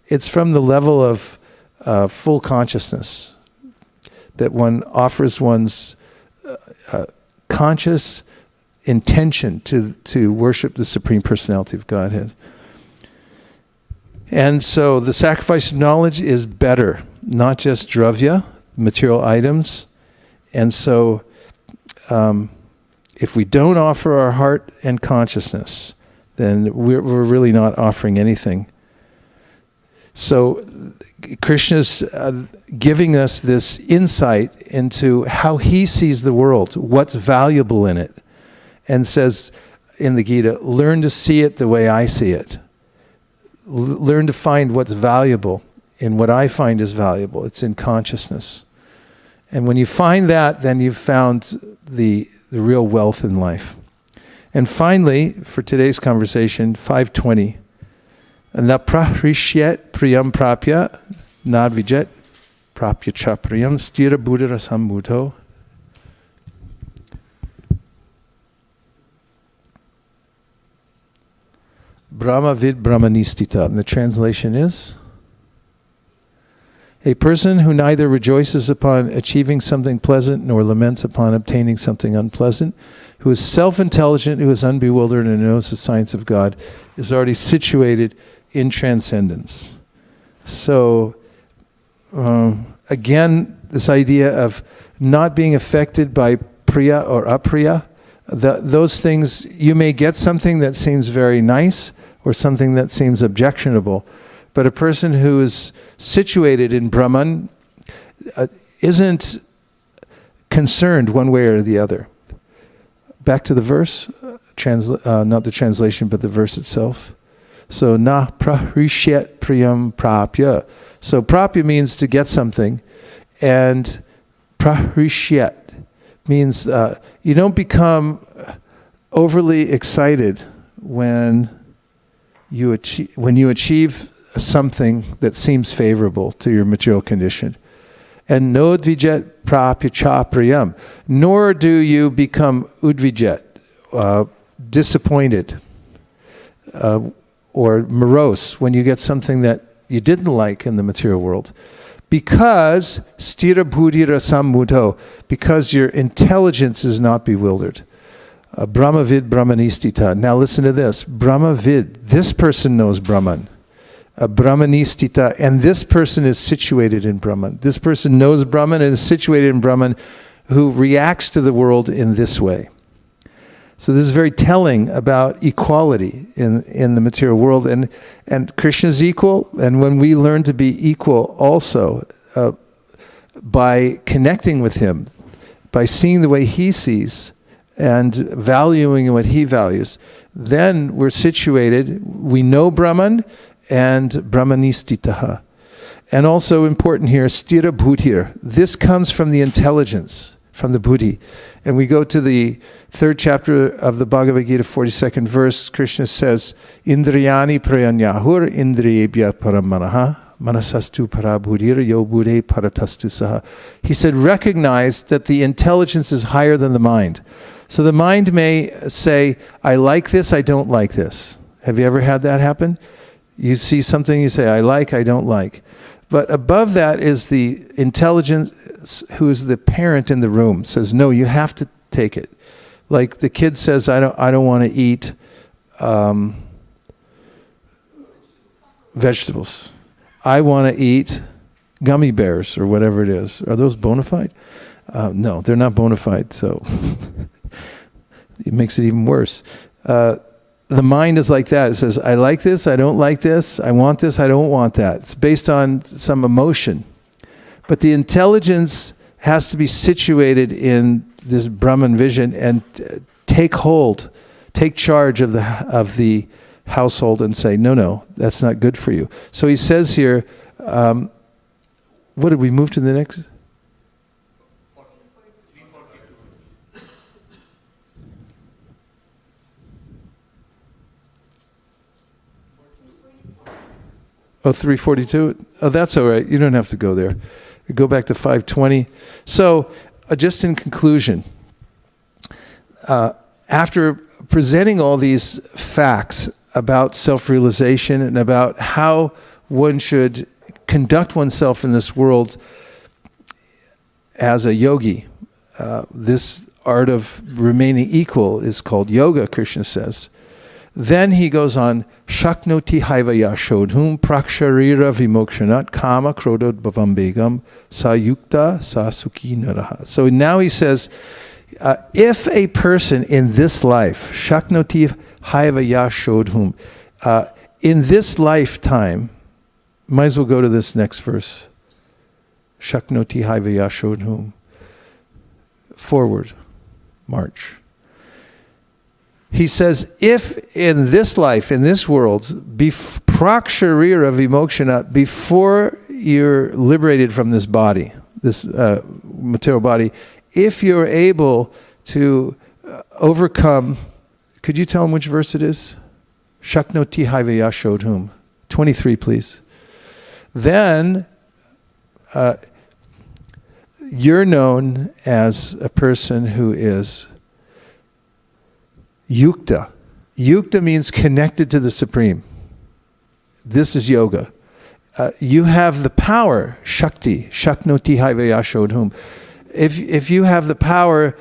It's from the level of full consciousness, that one offers one's conscious intention to worship the Supreme Personality of Godhead. And so the sacrifice of knowledge is better, not just dravya, material items. And so if we don't offer our heart and consciousness, then we're really not offering anything. So Krishna's giving us this insight into how he sees the world, what's valuable in it, and says in the Gita, learn to see it the way I see it. Learn to find what's valuable in what I find is valuable. It's in consciousness. And when you find that, then you've found the real wealth in life. And finally, for today's conversation, 520. Na prahrishyet priyam prapya, nadvijet prapya cha priyam stira buddha rasam muto. Brahma vid brahmanistita. And the translation is, a person who neither rejoices upon achieving something pleasant nor laments upon obtaining something unpleasant, who is self-intelligent, who is unbewildered and knows the science of God, is already situated in transcendence. So, again, this idea of not being affected by priya or apriya, Those things, you may get something that seems very nice or something that seems objectionable, but a person who is situated in Brahman isn't concerned one way or the other. Back to the verse, not the translation, but the verse itself. So, na prahishyet priyam prapya. So, prapya means to get something, and prahishyet means you don't become overly excited when you achieve something that seems favorable to your material condition. And no udvijet prapya cha priyam. Nor do you become udvijet, disappointed, or morose when you get something that you didn't like in the material world. Because stira buddhira sammuto, because your intelligence is not bewildered. Brahmavid brahmanistita. Now listen to this. Brahmavid, this person knows Brahman. Brahmanistita, and this person is situated in Brahman. This person knows Brahman and is situated in Brahman, who reacts to the world in this way. So this is very telling about equality in the material world. And Krishna is equal, and when we learn to be equal also by connecting with him, by seeing the way he sees and valuing what he values, then we're situated, we know Brahman and Brahmanistitaha. And also important here, stira buddhir. This comes from the intelligence, from the buddhi. And we go to the 3rd chapter of the Bhagavad Gita, 42nd verse. Krishna says, Indriyani prayanyahur indriyebhya paramanaha manasastu parabhudhira yo buddhe paratastu saha. He said, recognize that the intelligence is higher than the mind. So the mind may say, I like this, I don't like this. Have you ever had that happen? You see something, you say, I like, I don't like. But above that is the intelligence, who is the parent in the room, says, no, you have to take it. Like the kid says, I don't want to eat vegetables. I want to eat gummy bears or whatever it is. Are those bona fide? No, they're not bona fide, so it makes it even worse. The mind is like that. It says, I like this, I don't like this, I want this, I don't want that. It's based on some emotion. But the intelligence has to be situated in this Brahman vision and take hold, take charge of the household and say, no, that's not good for you. So he says here, what did we move to the next? Oh, 342? Oh, that's all right. You don't have to go there. Go back to 520. So, just in conclusion, after presenting all these facts about self-realization and about how one should conduct oneself in this world as a yogi, this art of remaining equal is called yoga, Krishna says. Then he goes on, Shaknoti haivaya shodhum praksharira vimokshanat kama krodod bhavambegam sayukta sasuki naraha. So now he says, if a person in this life, Shaknoti haivaya shodhum, in this lifetime, might as well go to this next verse. Shaknoti haivaya shodhum. Forward, march. He says, if in this life, in this world, praksharira vimokshana, before you're liberated from this body, this material body, if you're able to overcome, could you tell him which verse it is? Shaknoti haivaya shodhum. 23, please. Then you're known as a person who is yukta. Yukta means connected to the Supreme. This is yoga. You have the power, shakti, shaknoti haivaya shodhum. If you have the power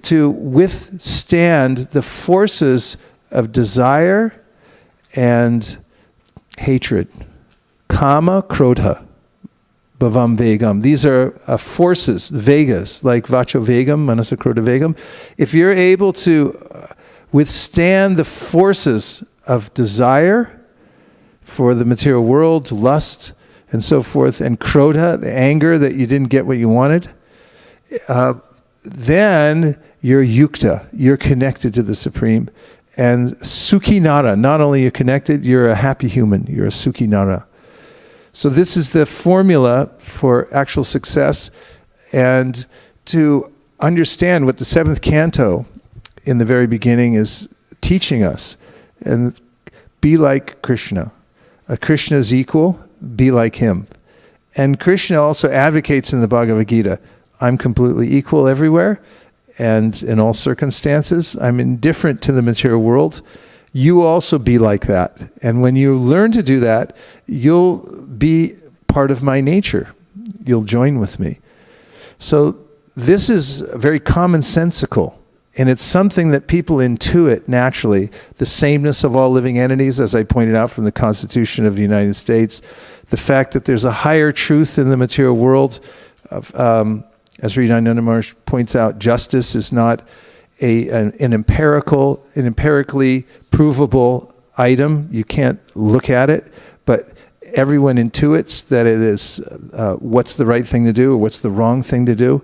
to withstand the forces of desire and hatred, kama, krodha, bhavam vegam. These are forces, vegas, like vacho vegam, manasa krodha vegam. If you're able to withstand the forces of desire for the material world, lust, and so forth, and krodha, the anger that you didn't get what you wanted, then you're yukta, you're connected to the Supreme. And sukhi nara, not only you're connected, you're a happy human, you're a sukhi nara. So this is the formula for actual success. And to understand what the 7th canto in the very beginning is teaching us, and be like Krishna. Krishna is equal, be like him. And Krishna also advocates in the Bhagavad Gita, I'm completely equal everywhere and in all circumstances. I'm indifferent to the material world. You also be like that. And when you learn to do that, you'll be part of my nature. You'll join with me. So this is very commonsensical. And it's something that people intuit naturally. The sameness of all living entities, as I pointed out from the Constitution of the United States. The fact that there's a higher truth in the material world. As Sridhananda Maharaj points out, justice is not an empirically provable item. You can't look at it, but everyone intuits that it is what's the right thing to do or what's the wrong thing to do.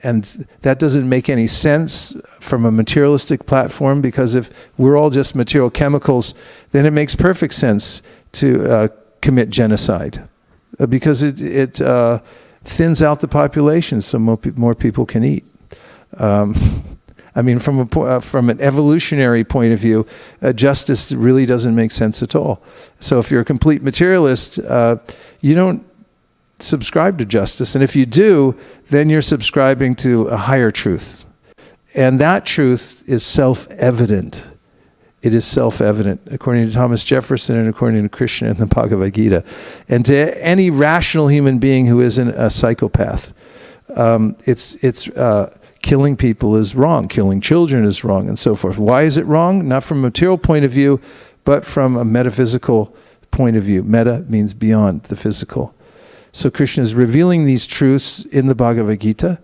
And that doesn't make any sense from a materialistic platform, because if we're all just material chemicals, then it makes perfect sense to commit genocide, because it thins out the population so more people can eat. I mean, from an evolutionary point of view, justice really doesn't make sense at all. So if you're a complete materialist, you don't subscribe to justice. And if you do, then you're subscribing to a higher truth. And that truth is self-evident. It is self-evident, according to Thomas Jefferson and according to Krishna in the Bhagavad Gita. And to any rational human being who isn't a psychopath, killing people is wrong, killing children is wrong, and so forth. Why is it wrong? Not from a material point of view, but from a metaphysical point of view. Meta means beyond the physical. So Krishna is revealing these truths in the Bhagavad Gita,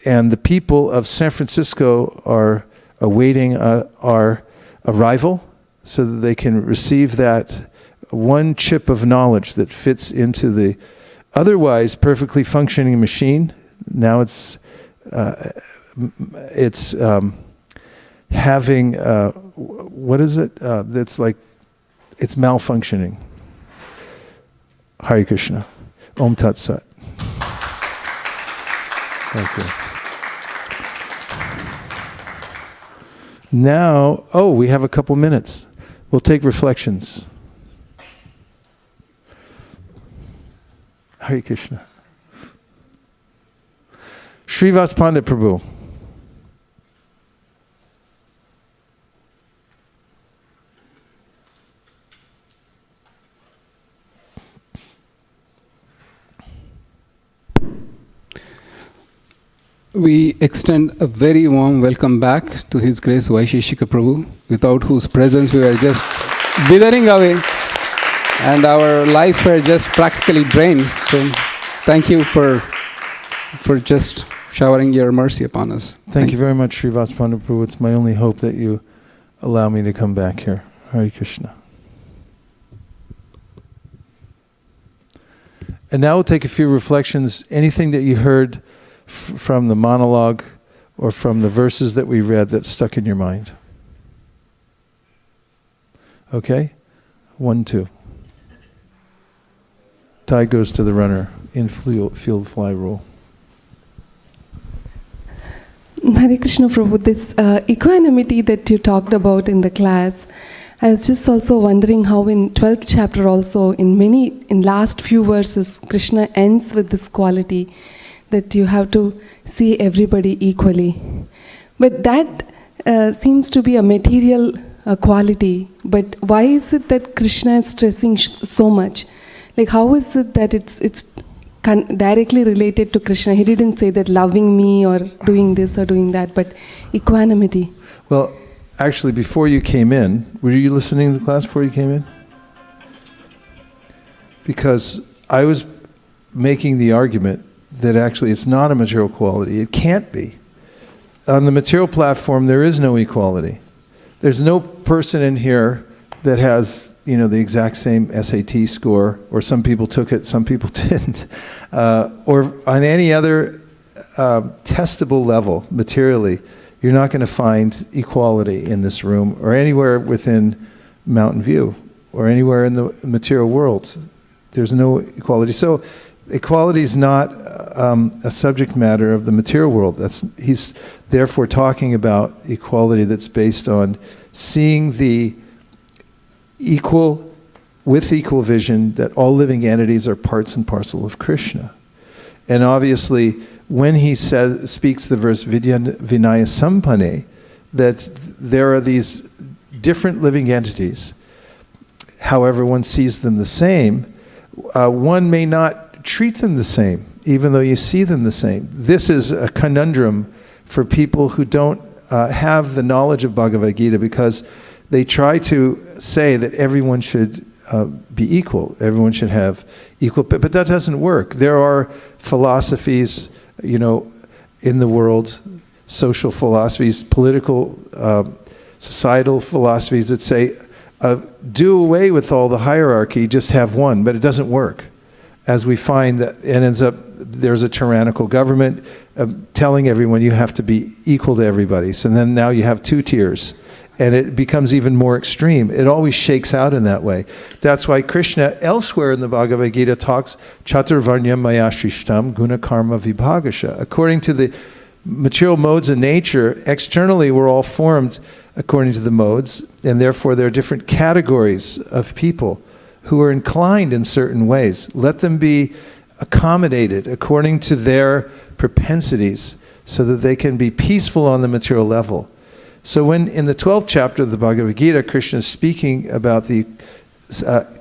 and the people of San Francisco are awaiting our arrival so that they can receive that one chip of knowledge that fits into the otherwise perfectly functioning machine. Now it's having what is it? That's like it's malfunctioning. Hare Krishna. Om Tat Sat. Okay. Now, we have a couple minutes. We'll take reflections. Hare Krishna. Srivas Pandit Prabhu. We extend a very warm welcome back to His Grace Vaisesika Prabhu, without whose presence we were just withering away and our lives were just practically drained. So thank you for just showering your mercy upon us. Thank you very much, Srivas Pandit Prabhu. It's my only hope that you allow me to come back here. Hare Krishna. And now we'll take a few reflections. Anything that you heard from the monologue or from the verses that we read that stuck in your mind. Okay? 1, 2. Tie goes to the runner in field fly rule. Hare Krishna Prabhu, this equanimity that you talked about in the class, I was just also wondering how in 12th chapter also, in last few verses, Krishna ends with this quality that you have to see everybody equally. But that seems to be a material quality. But why is it that Krishna is stressing so much? Like, how is it that it's directly related to Krishna? He didn't say that loving me or doing this or doing that, but equanimity. Well, actually, before you came in, were you listening to the class before you came in? Because I was making the argument that actually it's not a material quality. It can't be. On the material platform, there is no equality. There's no person in here that has, the exact same SAT score, or some people took it, some people didn't, or on any other testable level, materially. You're not going to find equality in this room or anywhere within Mountain View or anywhere in the material world. There's no equality. So equality is not a subject matter of the material world. He's therefore talking about equality that's based on seeing the with equal vision that all living entities are parts and parcel of Krishna. And obviously, when he speaks the verse Vidya Vinaya Sampane, that there are these different living entities. However, one sees them the same. One may not treat them the same, even though you see them the same. This is a conundrum for people who don't have the knowledge of Bhagavad Gita, because they try to say that everyone should be equal. Everyone should have equal, but that doesn't work. There are philosophies, in the world, social philosophies, political, societal philosophies that say, do away with all the hierarchy, just have one, but it doesn't work. As we find that it ends up, there's a tyrannical government telling everyone you have to be equal to everybody. So then now you have two tiers. And it becomes even more extreme. It always shakes out in that way. That's why Krishna elsewhere in the Bhagavad Gita talks, Chaturvarnyam maya shrishtam guna karma vibhagasha. According to the material modes of nature, externally we're all formed according to the modes, and therefore there are different categories of people who are inclined in certain ways. Let them be accommodated according to their propensities so that they can be peaceful on the material level. So when in the 12th chapter of the Bhagavad Gita, Krishna is speaking about the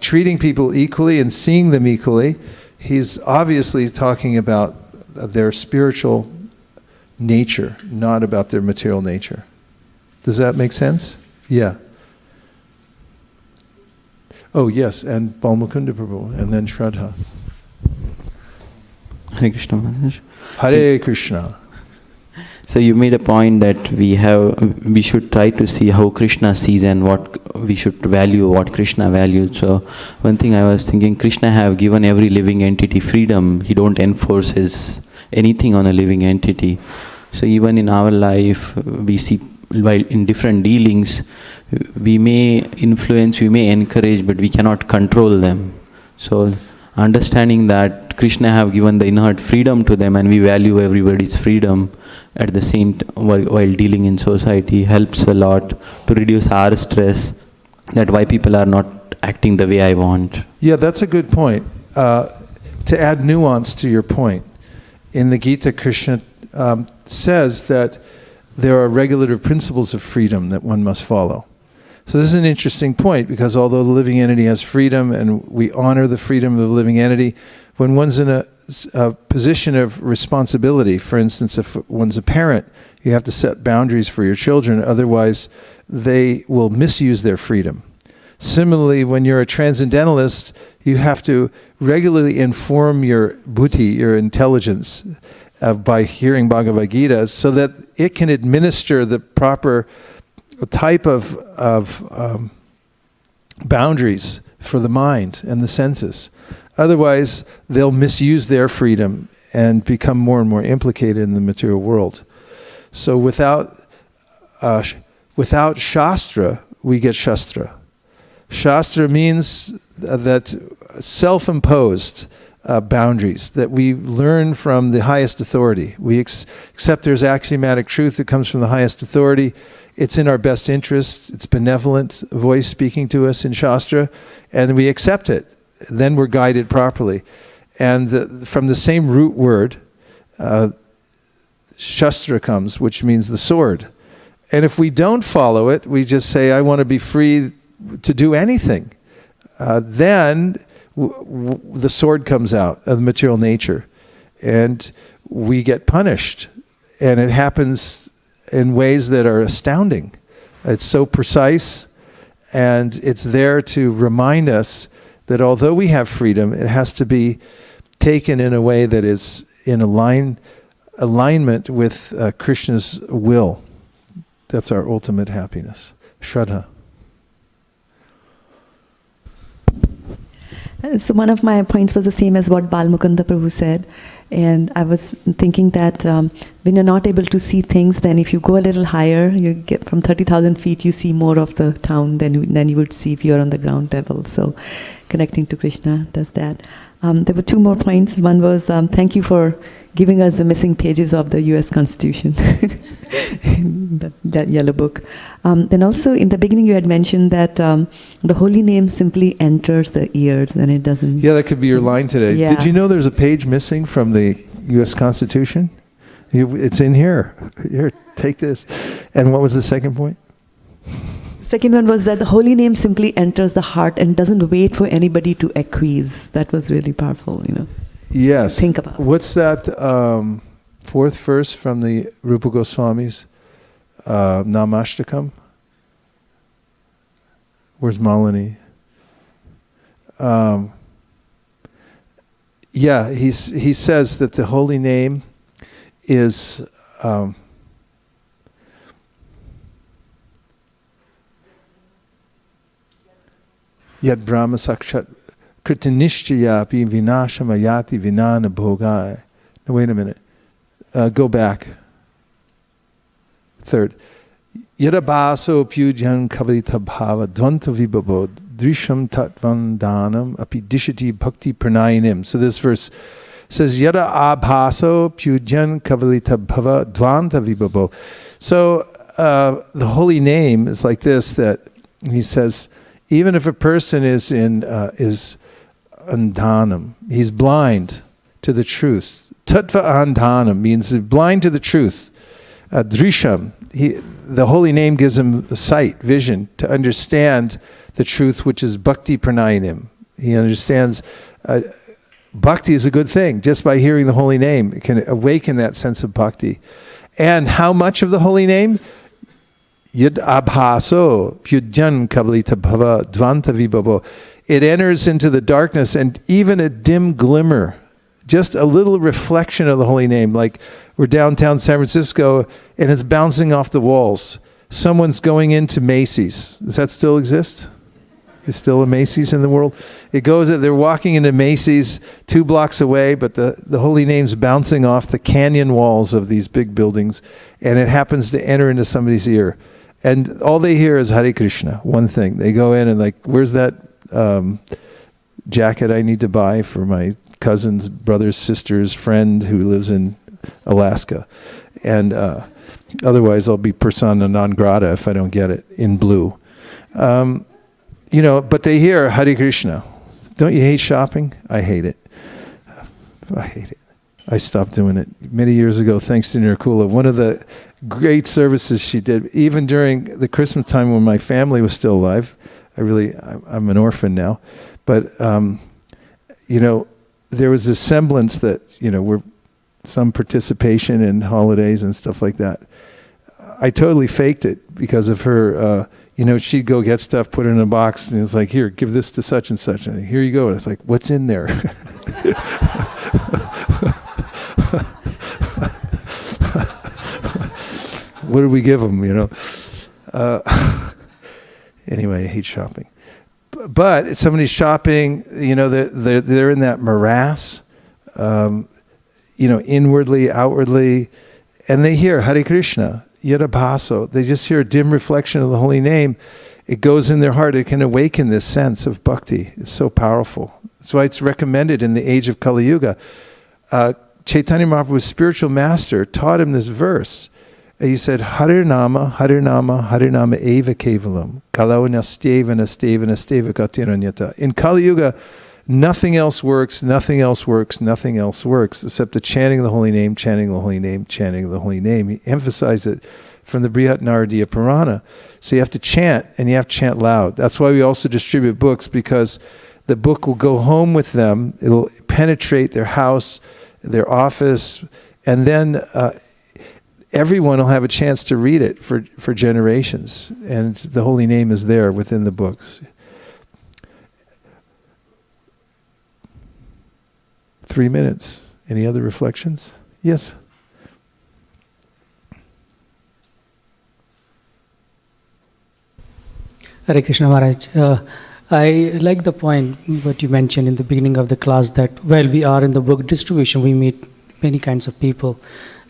treating people equally and seeing them equally, he's obviously talking about their spiritual nature, not about their material nature. Does that make sense? Yeah. Oh, yes, and Balmukunda Prabhu, and then Shraddha. Hare Krishna Maharaj. Hare Krishna. So you made a point that we should try to see how Krishna sees and what we should value, what Krishna values. So one thing I was thinking, Krishna have given every living entity freedom. He don't enforce anything on a living entity. So even in our life, we see, while in different dealings, we may influence, we may encourage, but we cannot control them. So understanding that Krishna have given the inherent freedom to them and we value everybody's freedom at the same while dealing in society helps a lot to reduce our stress, that why people are not acting the way I want. Yeah, that's a good point. To add nuance to your point, in the Gita, Krishna says that there are regulative principles of freedom that one must follow. So this is an interesting point, because although the living entity has freedom and we honor the freedom of the living entity, when one's in a position of responsibility, for instance, if one's a parent, you have to set boundaries for your children, otherwise they will misuse their freedom. Similarly, when you're a transcendentalist, you have to regularly inform your buddhi, your intelligence, by hearing Bhagavad Gita, so that it can administer the proper type of boundaries for the mind and the senses. Otherwise, they'll misuse their freedom and become more and more implicated in the material world. So without Shastra, we get Shastra. Shastra means that self-imposed boundaries that we learn from the highest authority. We accept there's axiomatic truth that comes from the highest authority. It's in our best interest. It's benevolent voice speaking to us in Shastra, and we accept it. Then we're guided properly. And from the same root word, Shastra comes, which means the sword. And if we don't follow it, we just say, I want to be free to do anything. Then the sword comes out of the material nature, and we get punished. And it happens in ways that are astounding. It's so precise, and it's there to remind us that although we have freedom, it has to be taken in a way that is in alignment with Krishna's will. That's our ultimate happiness. Shraddha. So one of my points was the same as what Balmukunda Prabhu said. And I was thinking that when you're not able to see things, then if you go a little higher, you get from 30,000 feet, you see more of the town than you would see if you're on the ground level. So connecting to Krishna does that. There were two more points. One was thank you for giving us the missing pages of the US Constitution, that yellow book. Then also in the beginning you had mentioned that the holy name simply enters the ears and it doesn't... Yeah, that could be your line today. Yeah. Did you know there's a page missing from the US Constitution? It's in here. Here, take this. And what was the second point? Second one was that the holy name simply enters the heart and doesn't wait for anybody to acquiesce. That was really powerful, Yes. Think about. What's that fourth verse from the Rupa Goswami's Namashtakam? Where's Malini? Yeah, he says that the holy name is Yat Brahma Sakshat Kritanishchayapi Vinashamayati Vinana Bhogai. Now wait a minute. Go back. Third. Yadabaso Pujyan Kavalita Bhava Dvanta Vibhavo Drisham Tatvandanam Api Dishati Bhakti Pranayanim. So this verse says Yada Abhaso Pujyan Kavalita Bhava Dvanta Vibhavo. So the holy name is like this, that he says, even if a person is andhanam, he's blind to the truth. Tattva andhanam means blind to the truth. Drisham, the holy name gives him the sight, vision, to understand the truth, which is bhakti pranayanim. He understands bhakti is a good thing. Just by hearing the holy name, it can awaken that sense of bhakti. And how much of the holy name? Yad abhaso pyudjan kavalita bhava dvanta vibhavo. It enters into the darkness, and even a dim glimmer, just a little reflection of the holy name, like we're downtown San Francisco and it's bouncing off the walls. Someone's going into Macy's. Does that still exist? Is still a Macy's in the world? It goes, they're walking into Macy's 2 blocks away, but the holy name's bouncing off the canyon walls of these big buildings, and it happens to enter into somebody's ear. And all they hear is Hare Krishna, one thing. They go in and like, where's that jacket I need to buy for my cousin's brother's sister's friend who lives in Alaska? And otherwise I'll be persona non grata if I don't get it in blue. But they hear Hare Krishna. Don't you hate shopping? I hate it. I hate it. I stopped doing it many years ago thanks to Nirkula. One of the great services she did, even during the Christmas time when my family was still alive. I'm an orphan now. But, there was this semblance that, we're some participation in holidays and stuff like that. I totally faked it because of her, she'd go get stuff, put it in a box, and it's like, here, give this to such and such. And here you go. And it's like, what's in there? What did we give them, Anyway, I hate shopping. But if somebody's shopping, they're in that morass, inwardly, outwardly, and they hear Hare Krishna, Yadabhaso. They just hear a dim reflection of the holy name. It goes in their heart. It can awaken this sense of bhakti. It's so powerful. That's why it's recommended in the age of Kali Yuga. Chaitanya Mahaprabhu's spiritual master taught him this verse. He said, Hare Nama, Hare Nama, Hare Nama Eva Kevalam, Kalavana Stevana Stevana Steva Katiranyata. In Kali Yuga, nothing else works, nothing else works, nothing else works, except the chanting of the holy name, chanting the holy name, chanting the holy name. He emphasized it from the Brihat Naradiya Purana. So you have to chant, and you have to chant loud. That's why we also distribute books, because the book will go home with them, it'll penetrate their house, their office, and then everyone will have a chance to read it for generations. And the holy name is there within the books. 3 minutes. Any other reflections? Yes? Hare Krishna Maharaj. I like the point what you mentioned in the beginning of the class that while we are in the book distribution, we meet many kinds of people.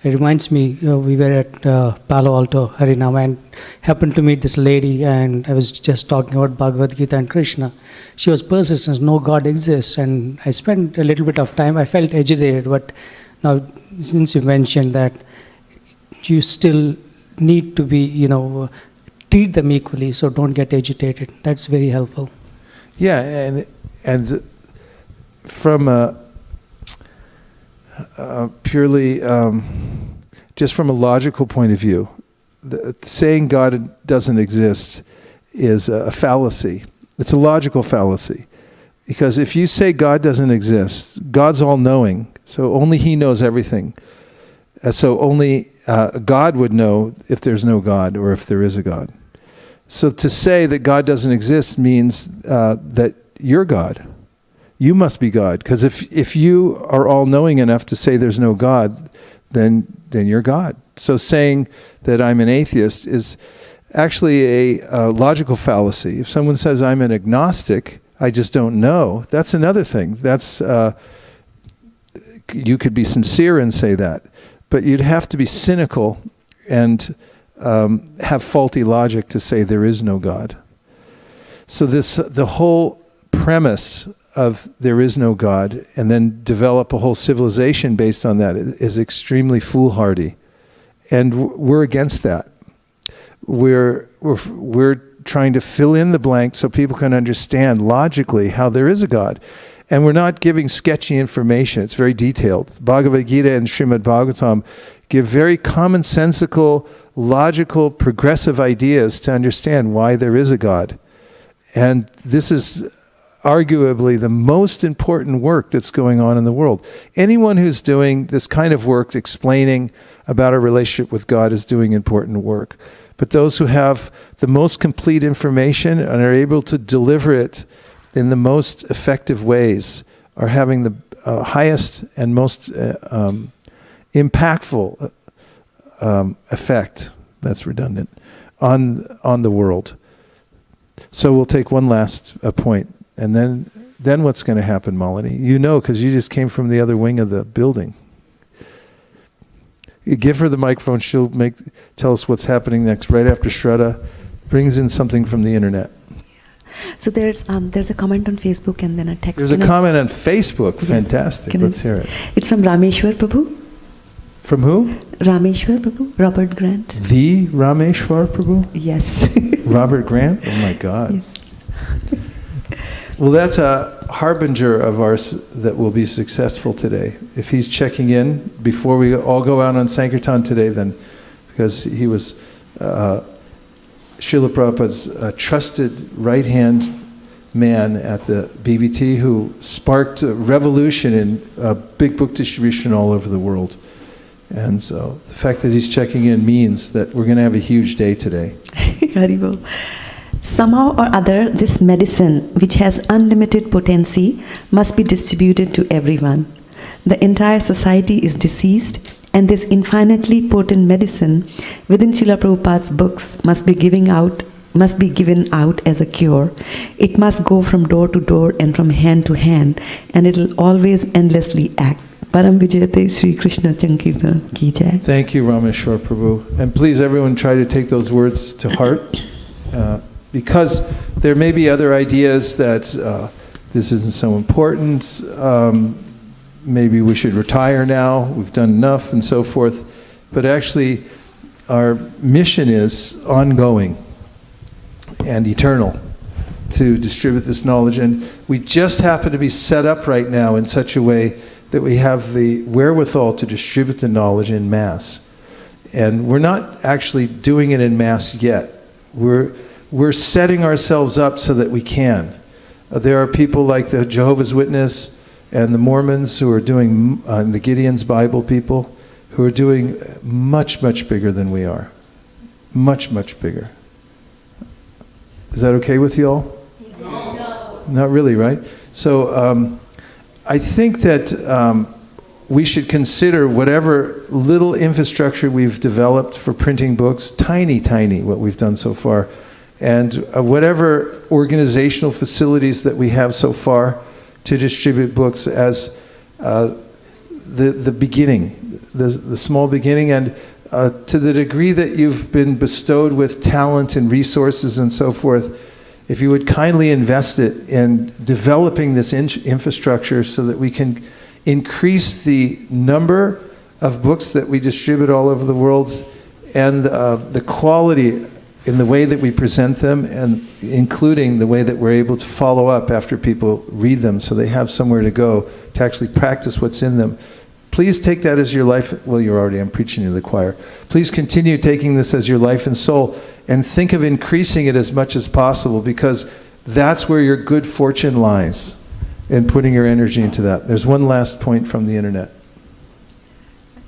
It reminds me, we were at Palo Alto, Harinam, and happened to meet this lady, and I was just talking about Bhagavad Gita and Krishna. She was persistent, no God exists, and I spent a little bit of time, I felt agitated, but now since you mentioned that you still need to be, treat them equally, so don't get agitated. That's very helpful. Yeah, and from a purely, just from a logical point of view, saying God doesn't exist is a fallacy. It's a logical fallacy. Because if you say God doesn't exist, God's all-knowing, so only He knows everything. So only God would know if there's no God or if there is a God. So to say that God doesn't exist means that you're God. You must be God. Because if you are all-knowing enough to say there's no God, then you're God. So saying that I'm an atheist is actually a logical fallacy. If someone says I'm an agnostic, I just don't know, that's another thing. That's you could be sincere and say that. But you'd have to be cynical and have faulty logic to say there is no God. So the whole premise of there is no God and then develop a whole civilization based on that is extremely foolhardy. And we're against that. We're trying to fill in the blank so people can understand logically how there is a God. And we're not giving sketchy information. It's very detailed. Bhagavad Gita and Srimad Bhagavatam give very commonsensical, logical, progressive ideas to understand why there is a God. And this is arguably the most important work that's going on in the world. Anyone who's doing this kind of work, explaining about our relationship with God, is doing important work. But those who have the most complete information and are able to deliver it in the most effective ways are having the highest and most impactful effect, that's redundant, on the world. So we'll take one last point, and then what's going to happen, Malini? You know, because you just came from the other wing of the building. You give her the microphone, she'll tell us what's happening next, right after Shraddha brings in something from the internet. So there's a comment on Facebook and then a text. There's a comment on Facebook. Yes. Fantastic. Let's hear it. It's from Rameshwar Prabhu. From who? Rameshwar Prabhu. Robert Grant. The Rameshwar Prabhu? Yes. Robert Grant? Oh my God. Yes. Well, that's a harbinger of ours that will be successful today. If he's checking in before we all go out on Sankirtan today, then because he was Srila Prabhupada's trusted right-hand man at the BBT who sparked a revolution in big book distribution all over the world. And so the fact that he's checking in means that we're going to have a huge day today. Haribol. Somehow or other, this medicine, which has unlimited potency, must be distributed to everyone. The entire society is diseased, and this infinitely potent medicine within Srila Prabhupada's books must be given out as a cure. It must go from door to door and from hand to hand, and it will always endlessly act. Param Vijayate Sri Krishna Chankirtan Ki Jai. Thank you, Rameshwar Prabhu. And please, everyone, try to take those words to heart. Because there may be other ideas that this isn't so important, maybe we should retire now, we've done enough, and so forth. But actually, our mission is ongoing and eternal to distribute this knowledge. And we just happen to be set up right now in such a way that we have the wherewithal to distribute the knowledge in mass. And we're not actually doing it in mass yet. We're setting ourselves up so that we can. There are people like the Jehovah's Witness and the Mormons who are doing, and the Gideon's Bible people, who are doing much, much bigger than we are. Much, much bigger. Is that okay with you all? No. Not really, right? So I think that we should consider whatever little infrastructure we've developed for printing books, tiny, what we've done so far, and whatever organizational facilities that we have so far to distribute books as the beginning, the small beginning, and to the degree that you've been bestowed with talent and resources and so forth, if you would kindly invest it in developing this infrastructure so that we can increase the number of books that we distribute all over the world and the quality in the way that we present them, and including the way that we're able to follow up after people read them so they have somewhere to go to actually practice what's in them. Please take that as your life. Well, I'm preaching to the choir. Please continue taking this as your life and soul, and think of increasing it as much as possible, because that's where your good fortune lies, in putting your energy into that. There's one last point from the internet.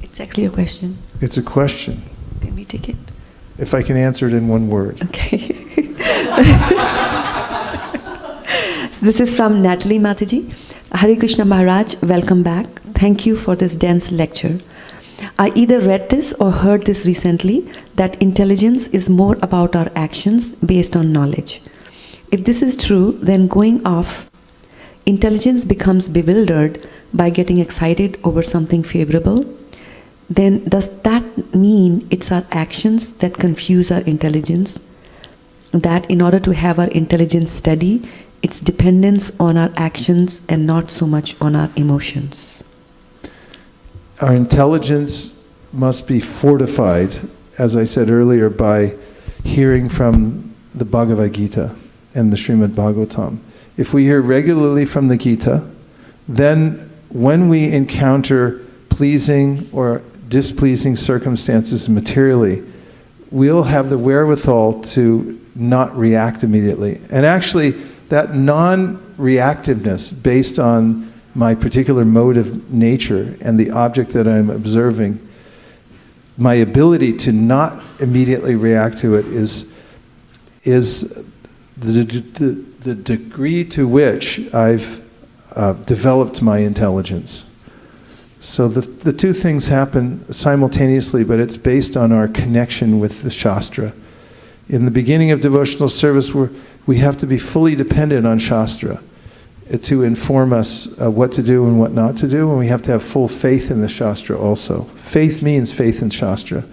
It's actually a question. It's a question. Can we take it? If I can answer it in one word. Okay. So this is from Natalie Mataji. Hare Krishna Maharaj, welcome back. Thank you for this dense lecture. I either read this or heard this recently, that intelligence is more about our actions based on knowledge. If this is true, then going off, intelligence becomes bewildered by getting excited over something favorable. Then does that mean it's our actions that confuse our intelligence? That in order to have our intelligence steady, it's dependence on our actions and not so much on our emotions? Our intelligence must be fortified, as I said earlier, by hearing from the Bhagavad Gita and the Srimad Bhagavatam. If we hear regularly from the Gita, then when we encounter pleasing or displeasing circumstances materially, we'll have the wherewithal to not react immediately. And actually, that non-reactiveness based on my particular mode of nature and the object that I'm observing, my ability to not immediately react to it is the degree to which I've developed my intelligence. So the two things happen simultaneously, but it's based on our connection with the Shastra. In the beginning of devotional service, we have to be fully dependent on Shastra to inform us what to do and what not to do, and we have to have full faith in the Shastra also. Faith means faith in Shastra.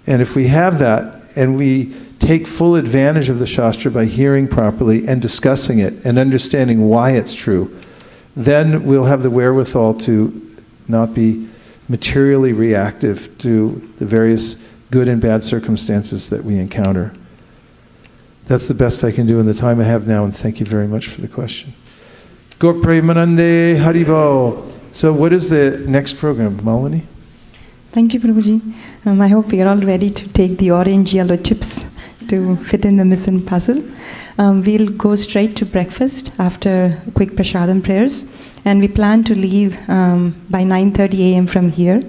And if we have that, and we take full advantage of the Shastra by hearing properly and discussing it and understanding why it's true, then we'll have the wherewithal to not be materially reactive to the various good and bad circumstances that we encounter. That's the best I can do in the time I have now, and thank you very much for the question. Gaur Premanande Haribol. So what is the next program, Malini? Thank you, Prabhuji. I hope we are all ready to take the orange yellow chips to fit in the missing puzzle. We'll go straight to breakfast after quick prasadam prayers, and we plan to leave by 9:30 a.m. from here.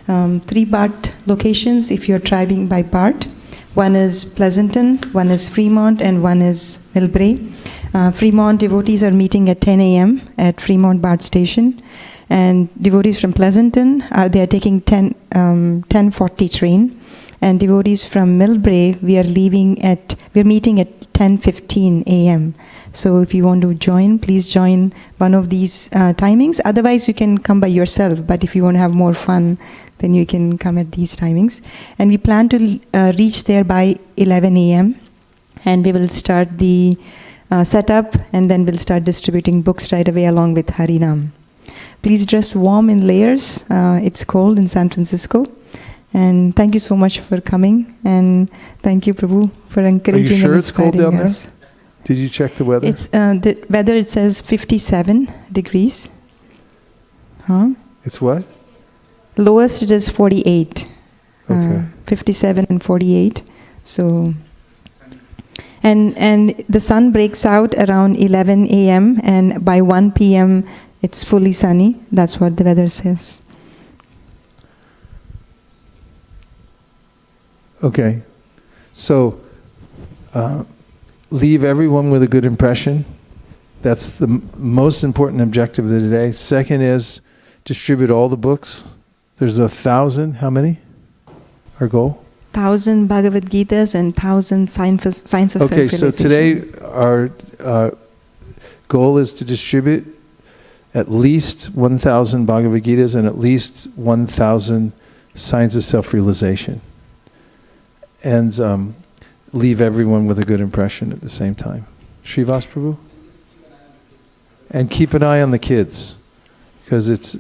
3 BART locations if you're driving by BART. One is Pleasanton, one is Fremont, and one is Millbrae. Fremont devotees are meeting at 10 a.m. at Fremont BART station. And devotees from Pleasanton, they are taking 10:40 train. And devotees from Millbrae, we're meeting at 10:15 a.m. So if you want to join, please join one of these timings. Otherwise, you can come by yourself. But if you want to have more fun, then you can come at these timings. And we plan to reach there by 11 a.m. And we will start the setup, and then we'll start distributing books right away along with Harinam. Please dress warm in layers. It's cold in San Francisco. And thank you so much for coming. And thank you, Prabhu, for encouraging and inspiring us. Are you sure it's cold down there? Did you check the weather? It's the weather, it says 57 degrees. Huh? It's what? Lowest it is 48. Okay. 57 and 48. So, and the sun breaks out around 11 a.m. and by 1 p.m. it's fully sunny. That's what the weather says. Okay. So, leave everyone with a good impression. That's the most important objective of the day. Second is distribute all the books. There's 1,000. How many? Our goal? 1,000 Bhagavad Gitas and 1,000 Science of Okay, Self-Realization. so today our goal is to distribute at least 1,000 Bhagavad Gitas and at least 1,000 Signs of Self-Realization. And leave everyone with a good impression at the same time. Srivas Prabhu? And keep an eye on the kids, because it's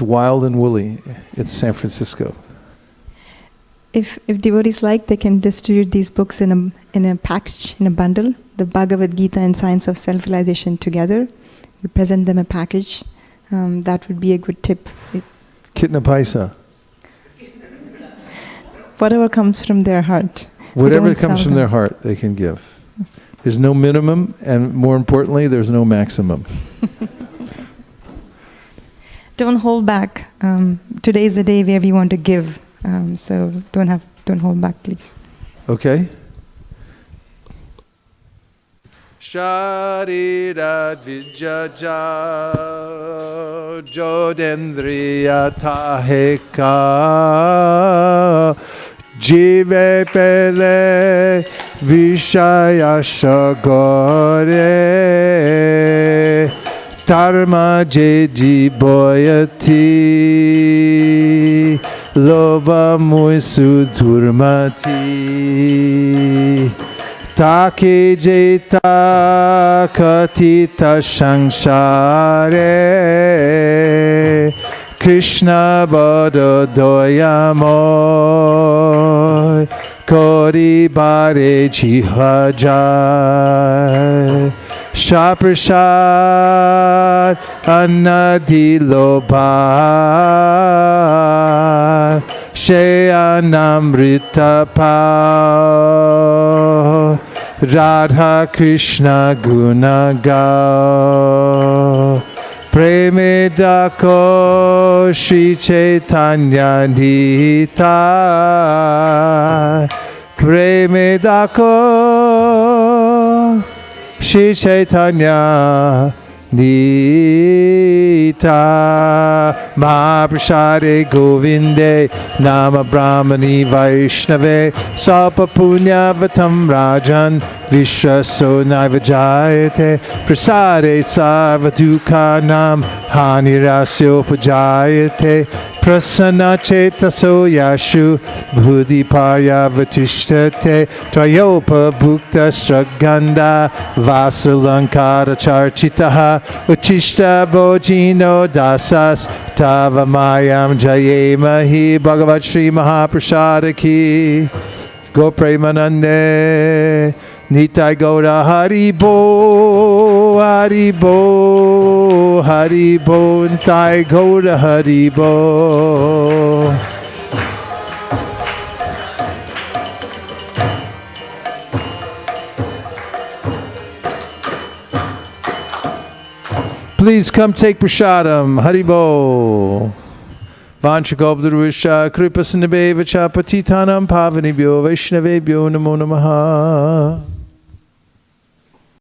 wild and woolly. It's San Francisco. If devotees like, they can distribute these books in a package, in a bundle, the Bhagavad Gita and Science of Self-Realization together. You present them a package. That would be a good tip. Kitna paisa. Whatever comes from their heart. Whatever comes from their heart, they can give. Yes. There's no minimum, and more importantly, there's no maximum. Don't hold back. Today is the day where we want to give. So don't hold back, please. Okay? Sharira Vijaja Jodendriya Taheka Jive Pele Vishaya Shagore Dharma Jeji Boyati Loba Muisu Durmati Take Jeta Katita Shangshare Krishna Bada Doyamoy Kori Bare Jihajai Shaprashad Anadiloba Shayanamrita Pa Radha Krishna Gunaga Premidako Shri Chaitanya Nita Premidako Shri Chaitanya Nita Mahaprasade Govinde Nama Brahmani Vaishnave Sapa Punya Vatam Rajan Vishwaso Naivajayate Prasade Sarva Dukhanam Hanirasyo Pajayate Prasanna Chetaso Yashu Bhudi Parya Vatishtate Trayopa Bhukta Straganda Vasalankara Charchitaha Uchishta Bojino Dasas Tava Mayam Jayemahi Bhagavat Shri Mahaprasada Ki Go Premanande Nitai Gaura Haribo Haribo Haribo Nitai Gaura Haribo. Please come take prasadam. Haribo. Vanchakobdurvisha Kripasanabeva Chapatitanam Pavanibhyo Vaishnavebhyo Namo Namaha.